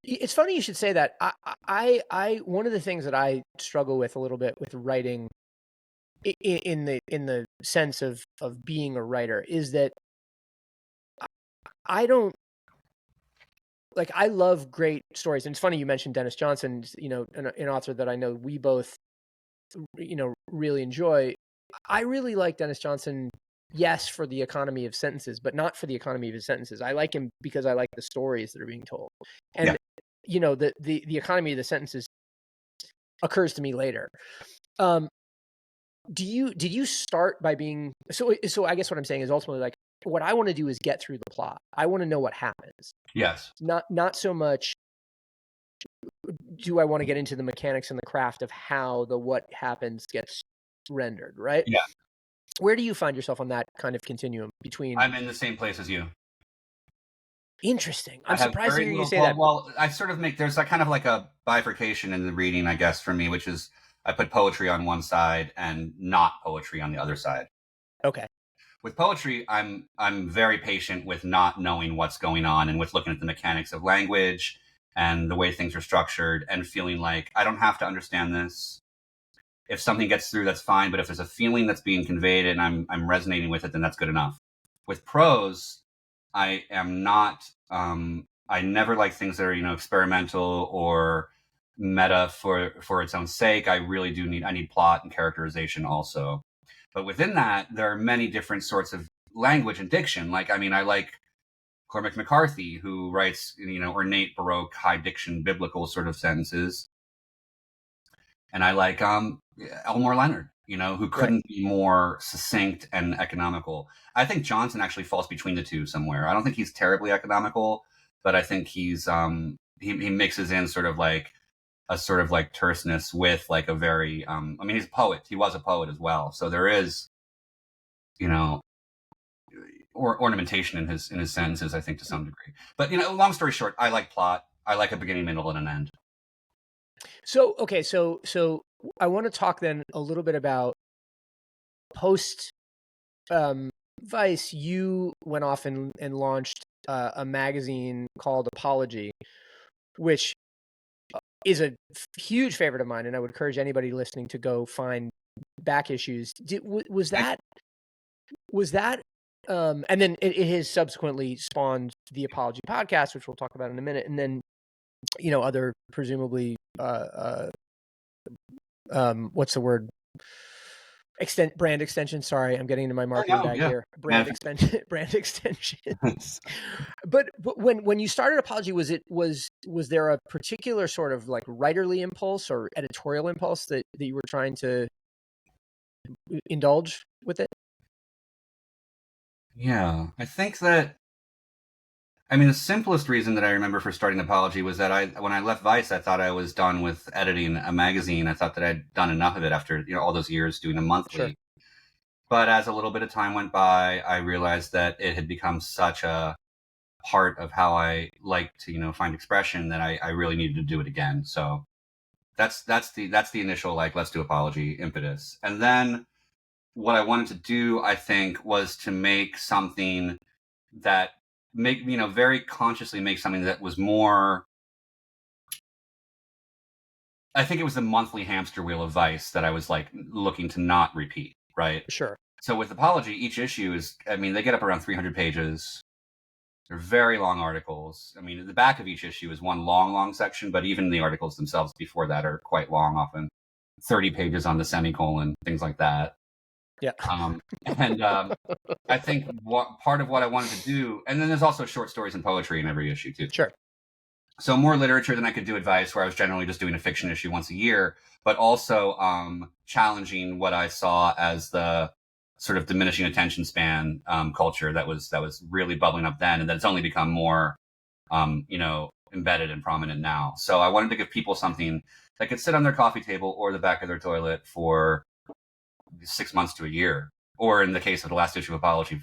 It's funny you should say that. I one of the things that I struggle with a little bit with writing in the sense of being a writer is that I don't like, I love great stories. And it's funny you mentioned Dennis Johnson, an author that I know we both really enjoy. I really like Dennis Johnson, yes, for the economy of sentences, but not for the economy of his sentences. I like him because I like the stories that are being told. And the economy of the sentences occurs to me later. Did you start by being so I guess what I'm saying is ultimately, like, what I want to do is get through the plot. I want to know what happens.
Yes.
Not so much do I want to get into the mechanics and the craft of how the what happens gets rendered, right?
Yeah.
Where do you find yourself on that kind of continuum between?
I'm in the same place as you.
Interesting.
I
I'm
have
surprised to
very
hear you
little.
say that.
Well, I sort of make there's a kind of like a bifurcation in the reading, I guess, for me, which is I put poetry on one side and not poetry on the other side.
Okay.
With poetry, I'm very patient with not knowing what's going on and with looking at the mechanics of language and the way things are structured and feeling like I don't have to understand this. If something gets through, that's fine. But if there's a feeling that's being conveyed and I'm resonating with it, then that's good enough. With prose, I am not. I never like things that are experimental or meta for its own sake. I really do need. I need plot and characterization also. But within that, there are many different sorts of language and diction. Like, I mean, I like Cormac McCarthy, who writes ornate Baroque high diction biblical sort of sentences, and I like Elmore Leonard, who couldn't be more succinct and economical. I think Johnson actually falls between the two somewhere. I don't think he's terribly economical, but I think he's he mixes in sort of like a sort of like terseness with like a very I mean, he's a poet. He was a poet as well, so there is or ornamentation in his sentences, I think, to some degree. But long story short, I like plot. I like a beginning, middle, and an end.
So okay, so I want to talk then a little bit about post Vice. You went off and launched a magazine called Apology, which is a huge favorite of mine, and I would encourage anybody listening to go find back issues. Was that and then it has subsequently spawned the Apology podcast, which we'll talk about in a minute, and then other presumably what's the word? Brand extension. Sorry, I'm getting into my marketing bag here. Brand extensions. But when you started Apology, was there a particular sort of like writerly impulse or editorial impulse that you were trying to indulge with it?
Yeah, I think that. I mean, the simplest reason that I remember for starting Apology was that when I left Vice, I thought I was done with editing a magazine. I thought that I'd done enough of it after all those years doing a monthly.
Sure.
But as a little bit of time went by, I realized that it had become such a part of how I like to find expression that I really needed to do it again. So that's the initial like let's do Apology impetus. And then what I wanted to do, I think, was to make something that very consciously make something that was more. I think it was the monthly hamster wheel of Vice that I was like looking to not repeat, right?
Sure.
So with Apology, each issue is, I mean, they get up around 300 pages. They're very long articles. I mean, the back of each issue is one long section, but even the articles themselves before that are quite long, often 30 pages on the semicolon, things like that.
Yeah.
I think part of what I wanted to do, and then there's also short stories and poetry in every issue too.
Sure.
So more literature than I could do at Vice, where I was generally just doing a fiction issue once a year, but also challenging what I saw as the sort of diminishing attention span culture that was really bubbling up then, and that's only become more embedded and prominent now. So I wanted to give people something that could sit on their coffee table or the back of their toilet for 6 months to a year, or in the case of the last issue of Apology,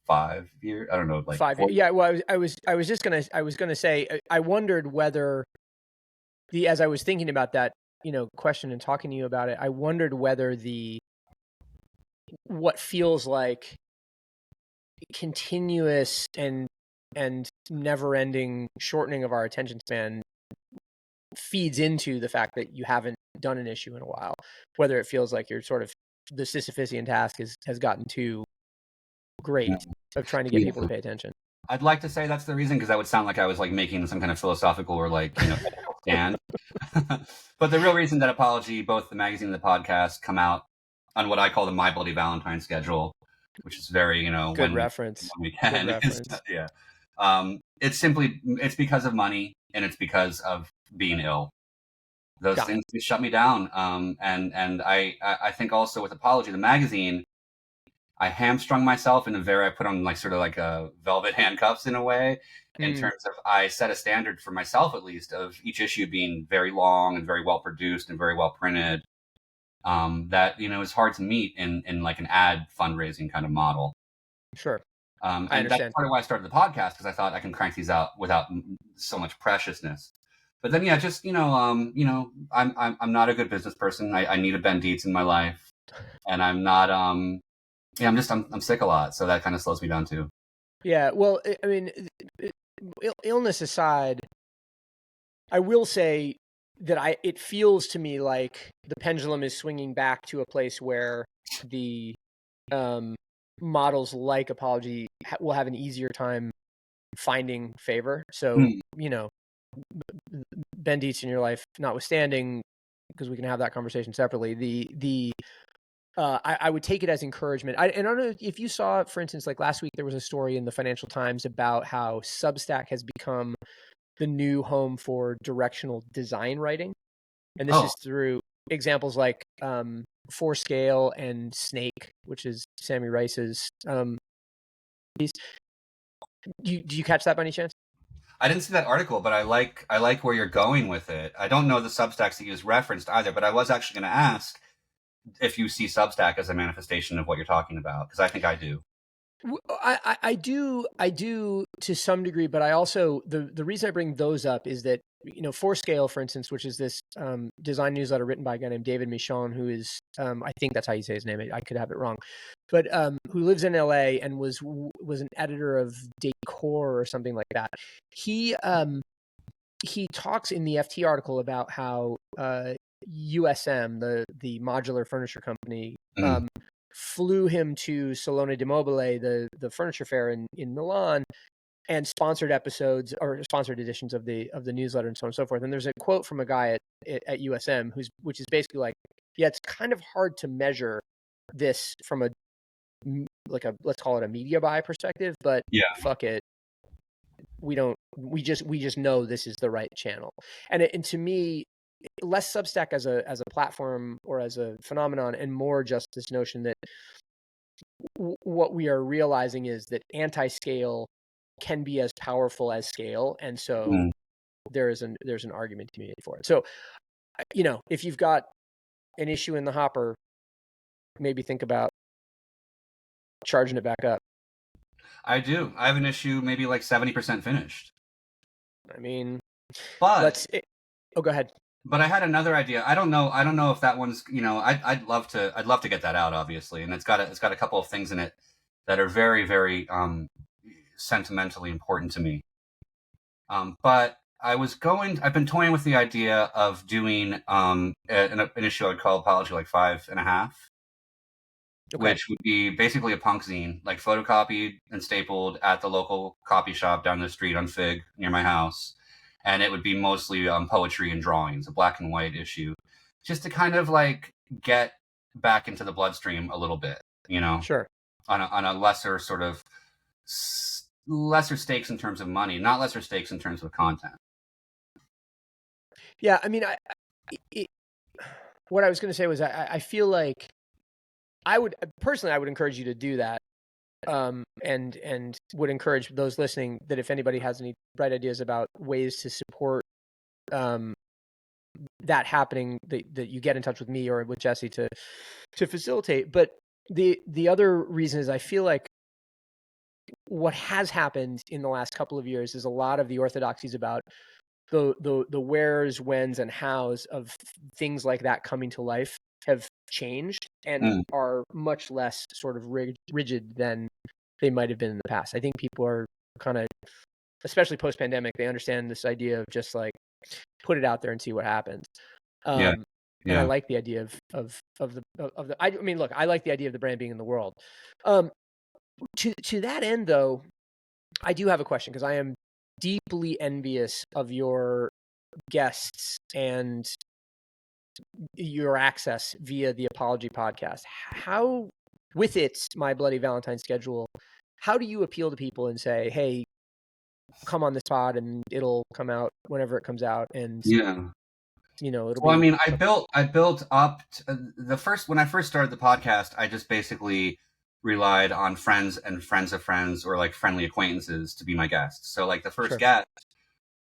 5 years. I don't know, like
5 years. Yeah. Well, I was gonna say I wondered whether as I was thinking about that question and talking to you about it, I wondered whether what feels like continuous and never-ending shortening of our attention span feeds into the fact that you haven't done an issue in a while, whether it feels like you're sort of the Sisyphusian task has gotten too great of trying to get people to pay attention.
I'd like to say that's the reason, because that would sound like I was like making some kind of philosophical or like stand. But the real reason that Apology, both the magazine and the podcast, come out on what I call the My Bloody Valentine schedule, which is very
good reference.
When we can.
Good reference.
Yeah. It's because of money, and it's because of being ill. Those things shut me down. And I think also with Apology, the magazine, I hamstrung myself I put on like sort of like a velvet handcuffs in a way, in terms of I set a standard for myself, at least, of each issue being very long and very well produced and very well printed. That is hard to meet in like an ad fundraising kind of model.
Sure. I
And that's
understand.
part of why I started the podcast, because I thought I can crank these out without so much preciousness. But then, yeah, just I'm not a good business person. I need a Ben Dietz in my life, and I'm not. I'm sick a lot, so that kind of slows me down too.
Yeah, well, I mean, illness aside, I will say that it feels to me like the pendulum is swinging back to a place where the models like apology will have an easier time finding favor. So, Ben Dietz in your life notwithstanding, because we can have that conversation separately, I would take it as encouragement. I don't know if you saw, for instance, like last week, there was a story in the Financial Times about how Substack has become the new home for directional design writing. And this is through examples like Forescale and Snake, which is Sammy Rice's piece. Do you catch that by any chance?
I didn't see that article, but I like where you're going with it. I don't know the Substacks that you just referenced either, but I was actually going to ask if you see Substack as a manifestation of what you're talking about, because I think I do.
I do to some degree, but I also the reason I bring those up is that Forescale, for instance, which is this design newsletter written by a guy named David Michon, who is I think that's how you say his name. I could have it wrong, but who lives in LA and was an editor of Decor or something like that. He talks in the FT article about how USM, the modular furniture company, flew him to Salone di Mobile, the furniture fair in Milan, and sponsored episodes or sponsored editions of the newsletter and so on and so forth. And there's a quote from a guy at USM which is basically like, yeah, it's kind of hard to measure this from let's call it a media buy perspective, but fuck it. We just know this is the right channel. And to me, less Substack as a platform or as a phenomenon, and more just this notion that what we are realizing is that anti-scale can be as powerful as scale, and so there's an argument to be made for it. So, if you've got an issue in the hopper, maybe think about charging it back up.
I do. I have an issue, maybe like 70% finished.
I mean,
but
go ahead.
But I had another idea. I don't know if that one's, I'd love to get that out, obviously, and it's got a couple of things in it that are very, very sentimentally important to me. But I've been toying with the idea of doing an issue I'd call Apology like 5.5, which would be basically a punk zine, like photocopied and stapled at the local copy shop down the street on Fig near my house. And it would be mostly poetry and drawings, a black and white issue, just to kind of like get back into the bloodstream a little bit,
Sure.
On a lesser sort of lesser stakes in terms of money, not lesser stakes in terms of content.
Yeah, I mean, what I was going to say was I feel like I would encourage you to do that, and would encourage those listening that if anybody has any bright ideas about ways to support that happening, that you get in touch with me or with Jesse to facilitate. But the other reason is I feel like what has happened in the last couple of years is a lot of the orthodoxies about the wheres, whens, and hows of things like that coming to life have changed and are much less sort of rigid than they might have been in the past. I think people are kind of, especially post-pandemic, they understand this idea of just like put it out there and see what happens. And I like the idea of the I mean, look, I like the idea of the brand being in the world. To that end, though, I do have a question, because I am deeply envious of your guests and your access via the Apology podcast. How, with its My Bloody Valentine schedule, how do you appeal to people and say, hey, come on this pod and it'll come out whenever it comes out? And it'll
well, I mean, I built up when I first started the podcast, I just basically relied on friends and friends of friends, or like friendly acquaintances, to be my guests. So like the first guest,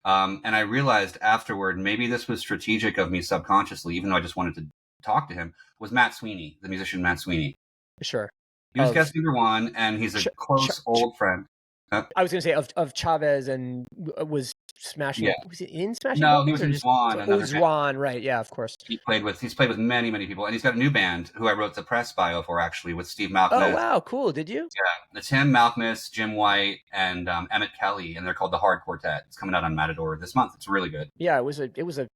and I realized afterward, maybe this was strategic of me subconsciously, even though I just wanted to talk to him, was Matt Sweeney, the musician Matt Sweeney.
Sure.
He was
of
guest number one, and he's a
Ch- Ch-
close old friend.
I was going to say of Chavez, and was
Yeah.
Smashing. Was it in Smashing
No, he
Pumpkins
was
or
in
just?
Zwan,
Oh,
another band.
Zwan, right? Yeah, of course.
He's played with many, many people, and he's got a new band who I wrote the press bio for, actually, with Steve Malkmus.
Oh wow, cool. Did you?
Yeah, it's him, Malkmus, Jim White, and Emmett Kelly, and they're called the Hard Quartet. It's coming out on Matador this month. It's really good.
Yeah, it was a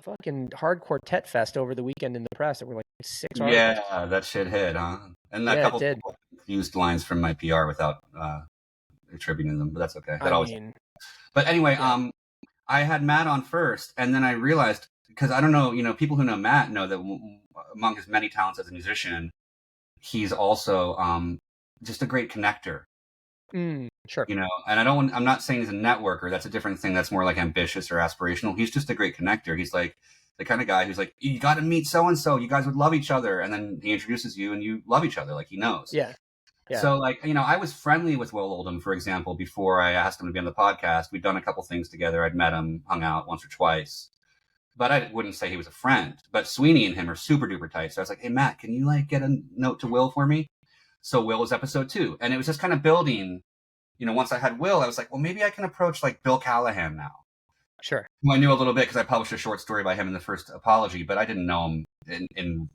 fucking hard quartet fest over the weekend in the press. There were like 6 articles.
Yeah, that shit hit, huh? And a
Yeah,
couple
it did.
people used lines from my PR without attributing them, but that's okay. But anyway,
yeah.
I had Matt on first, and then I realized, because I don't know, people who know Matt know that among his many talents as a musician, he's also just a great connector.
Sure.
And I'm not saying he's a networker. That's a different thing. That's more like ambitious or aspirational. He's just a great connector. He's like the kind of guy who's like, you got to meet so-and-so. You guys would love each other. And then he introduces you and you love each other. Like, he knows.
Yeah.
So like, I was friendly with Will Oldham, for example, before I asked him to be on the podcast. We'd done a couple things together. I'd met him, hung out once or twice, but I wouldn't say he was a friend. But Sweeney and him are super duper tight. So I was like, hey, Matt, can you like get a note to Will for me? So Will was episode 2. And it was just kind of building. Once I had Will, I was like, well, maybe I can approach like Bill Callahan now.
Sure.
Who I knew a little bit because I published a short story by him in the first Apology, but I didn't know him in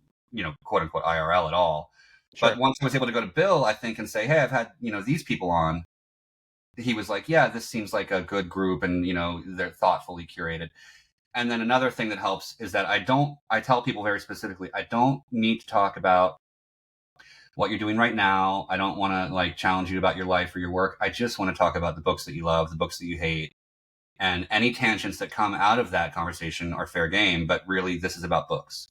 quote unquote IRL at all. Sure. But once I was able to go to Bill, I think, and say, hey, I've had, these people on, he was like, yeah, this seems like a good group, and, they're thoughtfully curated. And then another thing that helps is that I tell people very specifically, I don't need to talk about what you're doing right now. I don't want to like challenge you about your life or your work. I just want to talk about the books that you love, the books that you hate. And any tangents that come out of that conversation are fair game, but really this is about books.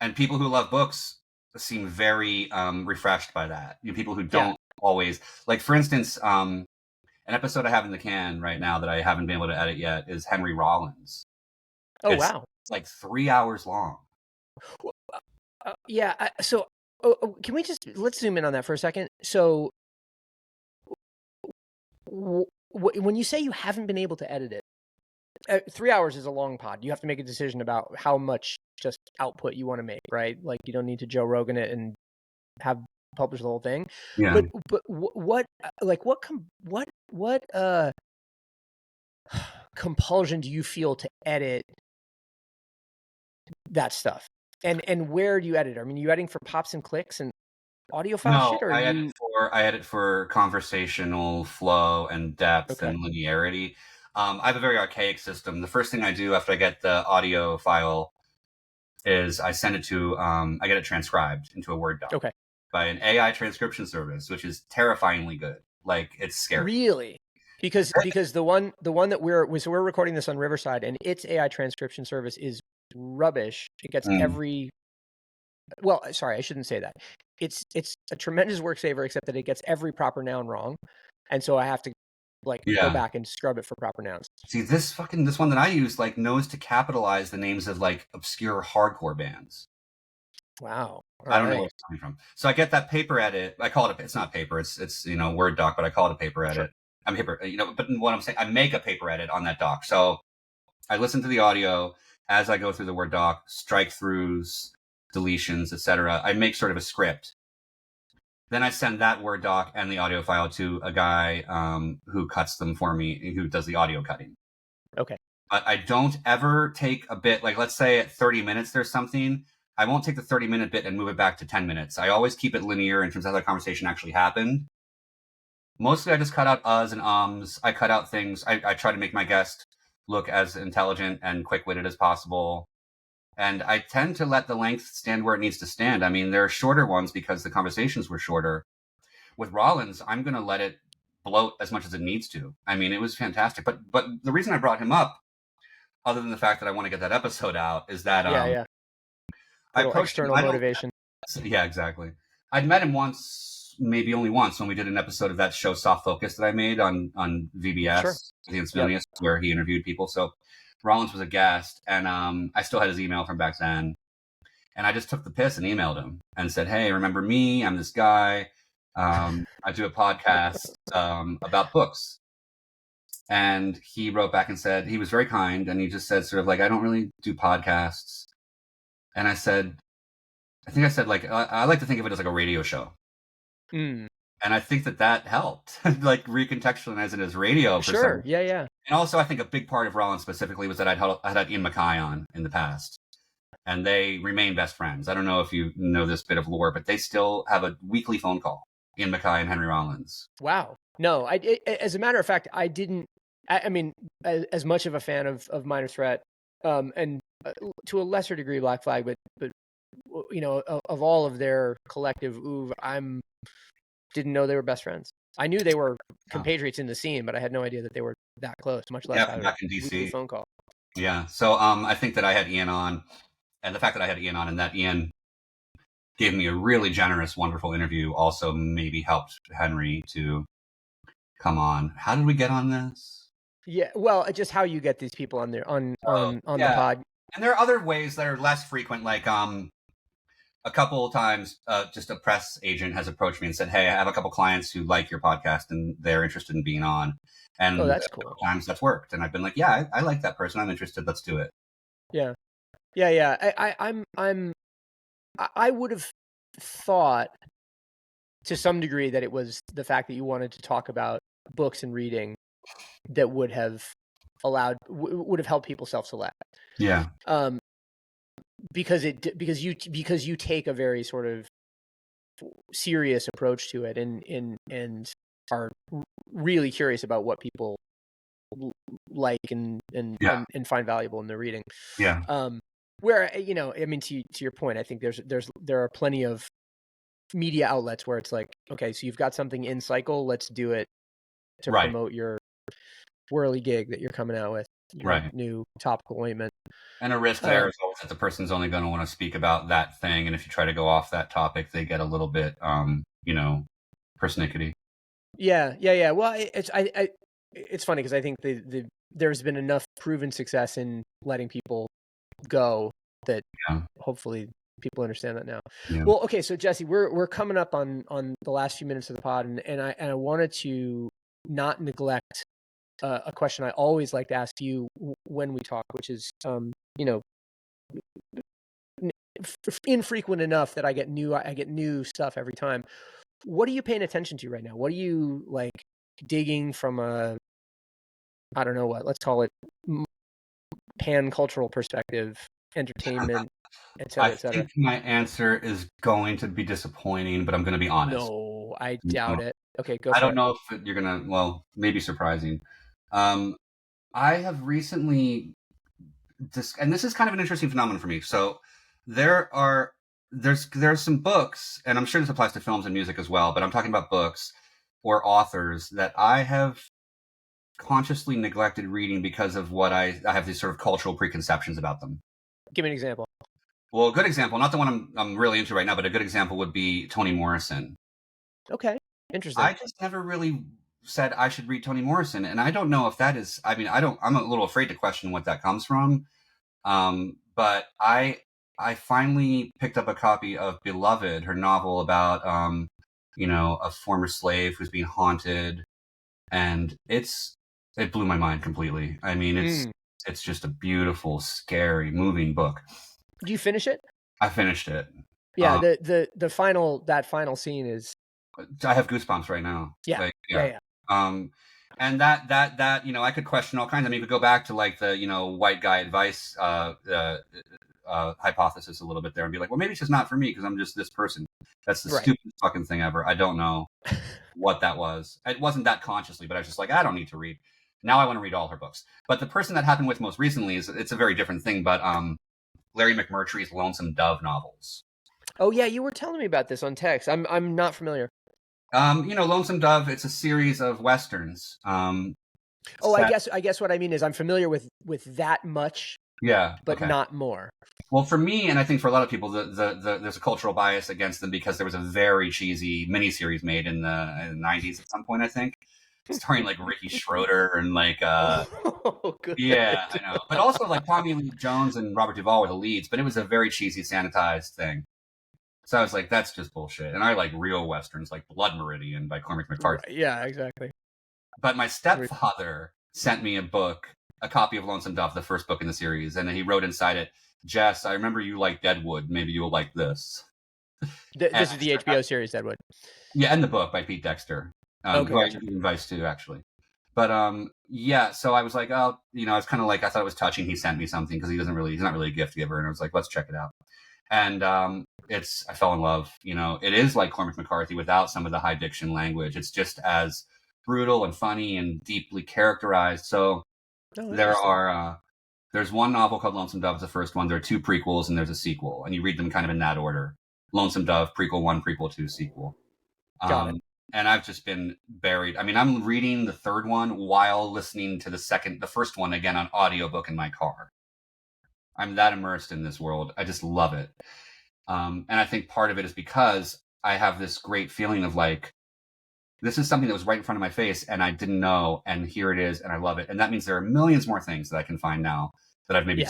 And people who love books seem very refreshed by that. People who don't always, like, for instance, an episode I have in the can right now that I haven't been able to edit yet is Henry Rollins.
Wow.
It's like 3 hours long.
So can we let's zoom in on that for a second? So when you say you haven't been able to edit it, 3 hours is a long pod. You have to make a decision about how much just output you want to make, right? Like, you don't need to Joe Rogan it and have publish the whole thing.
Yeah.
But what compulsion do you feel to edit that stuff? And where do you edit? I mean, you editing for pops and clicks and audio file shit? Or
I edit for conversational flow and depth and linearity. I have a very archaic system. The first thing I do after I get the audio file is I send it to, I get it transcribed into a Word doc by an AI transcription service, which is terrifyingly good. Like, it's scary.
Really? Because the one that we're recording this on Riverside, and its AI transcription service is rubbish. It gets well, sorry, I shouldn't say that. It's a tremendous work saver, except that it gets every proper noun wrong. And so I have to go back and scrub it for proper nouns.
See, this one that I use knows to capitalize the names of obscure hardcore bands.
Wow.
I don't know where it's coming from. So I get that paper edit. I call it it's not paper. It's Word doc, but I call it a paper edit. Sure. I'm paper, but what I'm saying, I make a paper edit on that doc. So I listen to the audio as I go through the Word doc, strike throughs, deletions, etc. I make sort of a script. Then I send that Word doc and the audio file to a guy who cuts them for me, who does the audio cutting.
Okay.
But I don't ever take a bit, let's say at 30 minutes there's something, I won't take the 30-minute bit and move it back to 10 minutes. I always keep it linear in terms of how the conversation actually happened. Mostly I just cut out uhs and ums. I cut out things. I try to make my guest look as intelligent and quick-witted as possible. And I tend to let the length stand where it needs to stand. I mean, there are shorter ones because the conversations were shorter. With Rollins, I'm going to let it bloat as much as it needs to. I mean, it was fantastic. But the reason I brought him up, other than the fact that I want to get that episode out, is that I approached
external motivation.
Yeah, exactly. I'd met him once, maybe only once, when we did an episode of that show Soft Focus that I made on VBS, The Insomnius, where he interviewed people. So Rollins was a guest, and I still had his email from back then. And I just took the piss and emailed him and said, hey, remember me? I'm this guy. I do a podcast about books. And he wrote back and said, he was very kind, and he just said sort of I don't really do podcasts. And I said, I think I said like I like to think of it as like a radio show.
Mm.
And I think that helped, like recontextualize it as radio for
Sure.
some.
Yeah. Yeah.
And also, I think a big part of Rollins specifically was that I'd had Ian MacKaye on in the past, and they remain best friends. I don't know if you know this bit of lore, but they still have a weekly phone call, Ian MacKaye and Henry Rollins.
Wow. No, as a matter of fact, I didn't. I mean, as much of a fan of Minor Threat, and to a lesser degree Black Flag, but you know, of all of their collective oeuvre, didn't know they were best friends. I knew they were compatriots in the scene, but I had no idea that they were that close, much less have
back in
a
DC.
weekly phone call.
Yeah. So I think that I had Ian on, and the fact that I had Ian on and that Ian gave me a really generous, wonderful interview also maybe helped Henry to come on. How did we get on this?
Yeah, well, just how you get these people on there on the pod.
And there are other ways that are less frequent, like a couple of times just a press agent has approached me and said, hey, I have a couple clients who like your podcast and they're interested in being on. And
that's cool.
Times that's worked. And I've been like, yeah, I like that person. I'm interested. Let's do it.
Yeah. I would have thought to some degree that it was the fact that you wanted to talk about books and reading that would have helped people self-select.
Yeah.
Because you take a very sort of serious approach to it and are really curious about what people like and find valuable in their reading.
Yeah.
Where, you know, I mean, to your point, I think there are plenty of media outlets where it's like, okay, so you've got something in cycle, let's do it to promote your whirly gig that you're coming out with, your new topical ointment.
And a risk there is always that the person's only going to want to speak about that thing, and if you try to go off that topic, they get a little bit, persnickety.
Yeah. Well, it's funny because I think there's been enough proven success in letting people go that hopefully people understand that now. Yeah. Well, okay, so Jesse, we're coming up on the last few minutes of the pod, and I wanted to not neglect a question I always like to ask you when we talk, which is infrequent enough that I get new stuff every time. What are you paying attention to right now? What are you like digging from a, I don't know what, let's call it pan-cultural perspective, entertainment, et cetera, et cetera?
I think my answer is going to be disappointing, but I'm going to be honest.
No, I doubt it. Okay, go for it.
I don't know if you're going to, well, maybe surprising. I have recently, and this is kind of an interesting phenomenon for me. So there's some books, and I'm sure this applies to films and music as well, but I'm talking about books or authors that I have consciously neglected reading because of what I have these sort of cultural preconceptions about them.
Give me an example.
Well, a good example, not the one I'm really into right now, but a good example would be Toni Morrison.
Okay, interesting.
I just never really said I should read Toni Morrison, and I don't know if that is, I'm a little afraid to question what that comes from. But I finally picked up a copy of Beloved, her novel about, a former slave who's being haunted, and it blew my mind completely. I mean, it's just a beautiful, scary, moving book.
Did you finish it?
I finished it.
Yeah, the final scene is.
I have goosebumps right now.
Yeah.
And that I could question all kinds. I mean, you could go back to like the white guy advice hypothesis a little bit there and be like, well, maybe it's just not for me because I'm just this person. That's the stupidest fucking thing ever. I don't know what that was. It wasn't that consciously, but I was just like, I don't need to read. Now I want to read all her books. But the person that happened with most recently it's a very different thing. But Larry McMurtry's Lonesome Dove novels. Oh yeah,
you were telling me about this on text. I'm not familiar.
Lonesome Dove, it's a series of Westerns.
I guess what I mean is I'm familiar with that much.
Yeah.
But not more.
Well, for me, and I think for a lot of people, there's a cultural bias against them because there was a very cheesy miniseries made in the 90s at some point, I think. Starring like Ricky Schroeder and like yeah, I know. But also like Tommy Lee Jones and Robert Duvall were the leads, but it was a very cheesy, sanitized thing. So I was like, that's just bullshit. And I like real Westerns like Blood Meridian by Cormac McCarthy.
Yeah, exactly.
But my stepfather sent me a copy of Lonesome Dove, the first book in the series, and then he wrote inside it, Jess, I remember you like Deadwood. Maybe you'll like this.
This is the HBO series, Deadwood.
Yeah, and the book by Pete Dexter,
Okay,
who I
gotcha.
advice to actually. But yeah, so I was like, oh, I was kind of like, I thought it was touching. He sent me something because he's not really a gift giver, and I was like, let's check it out. And I fell in love. It is like Cormac McCarthy without some of the high diction language. It's just as brutal and funny and deeply characterized. So there's one novel called Lonesome Dove. It's the first one. There are 2 prequels and there's a sequel, and you read them kind of in that order: Lonesome Dove, prequel 1, prequel 2, sequel.
Got it.
And I've just been buried. I mean, I'm reading the 3rd one while listening to the first one again on audiobook in my car. I'm that immersed in this world. I just love it. And I think part of it is because I have this great feeling of like, this is something that was right in front of my face and I didn't know, and here it is, and I love it. And that means there are millions more things that I can find now that I've maybe.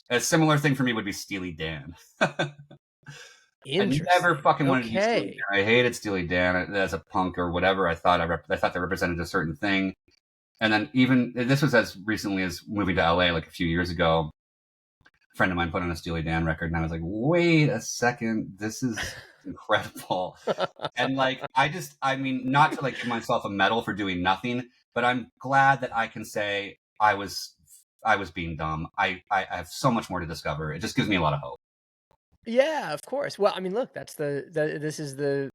A similar thing for me would be Steely Dan. I never fucking wanted to do Steely Dan. I hated Steely Dan as a punk or whatever. I thought they represented a certain thing. And then even this was as recently as moving to LA like a few years ago. A friend of mine put on a Steely Dan record, and I was like, wait a second, this is incredible. And like, I mean, not to like give myself a medal for doing nothing, but I'm glad that I can say I was being dumb. I have so much more to discover. It just gives me a lot of hope.
Yeah, of course. Well, I mean, look, this is the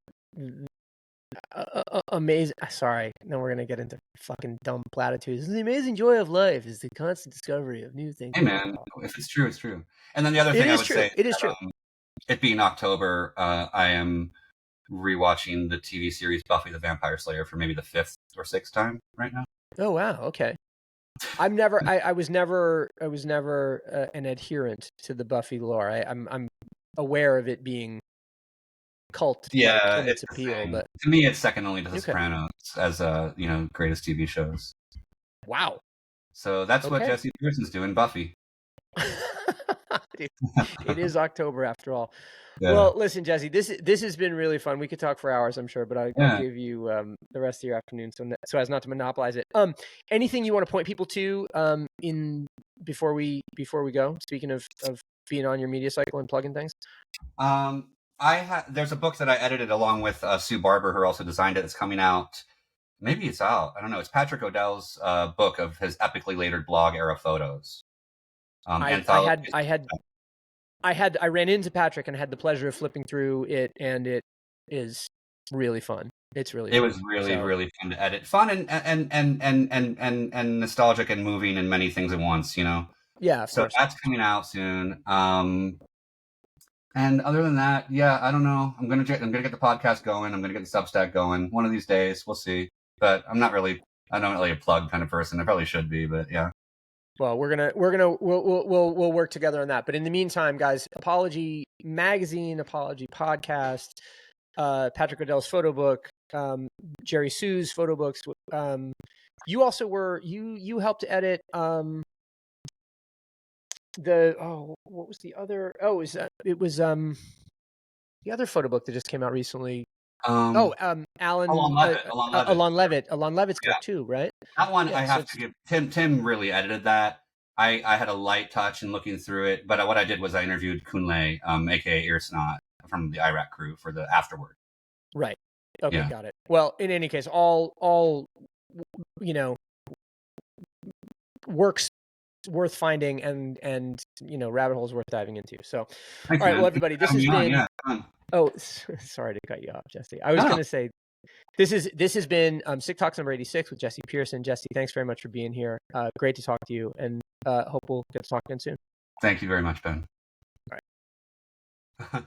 amazing. Sorry, now we're gonna get into fucking dumb platitudes. The amazing joy of life is the constant discovery of new things.
Hey man, if it's true, it's true. And then the other thing I would say,
it is true.
It being October, I am rewatching the TV series Buffy the Vampire Slayer for maybe the 5th or 6th time right now.
Oh wow, okay. I was never an adherent to the Buffy lore. I'm aware of it being cult.
Yeah,
its appeal, but
to me, it's second only to The Sopranos as greatest TV shows.
Wow.
So that's what Jesse Pearson's doing, Buffy.
It is October after all. Yeah. Well, listen, Jesse, this has been really fun. We could talk for hours, I'm sure, but I'll give you the rest of your afternoon so as not to monopolize it. Anything you want to point people to before we go? Speaking of being on your media cycle and plugging things.
There's a book that I edited along with Sue Barber, who also designed it. It's coming out. Maybe it's out. I don't know. It's Patrick O'Dell's book of his epically layered blog era photos.
I ran into Patrick and had the pleasure of flipping through it, and it is really fun. It's really.
It was really fun to edit, fun and nostalgic and moving and many things at once.
Yeah. Of course.
That's coming out soon. And other than that, yeah, I don't know. I'm gonna get the podcast going. I'm gonna get the Substack going. One of these days, we'll see. But I'm not really a plug kind of person. I probably should be, but yeah.
Well, we'll work together on that. But in the meantime, guys, Apology Magazine, Apology Podcast, Patrick O'Dell's photo book, Jerry Hsu's photo books. You also you helped edit what was the other? It was the other photo book that just came out recently. Alon Levitt. Alon Levitt's book too, right?
That one I have to give Tim really edited that. I had a light touch in looking through it, but what I did was I interviewed Kunle, aka Earsnot, from the Iraq crew for the afterword.
Right. Okay, got it. Well, in any case, all works worth finding and rabbit holes worth diving into. So,
thanks,
all right,
man.
well, everybody, this has been. Oh, sorry to cut you off, Jesse. I was going to say, this has been SIC Talks number 86 with Jesse Pearson. Jesse, thanks very much for being here. Great to talk to you, and hope we'll get to talk again soon.
Thank you very much, Ben.
All right.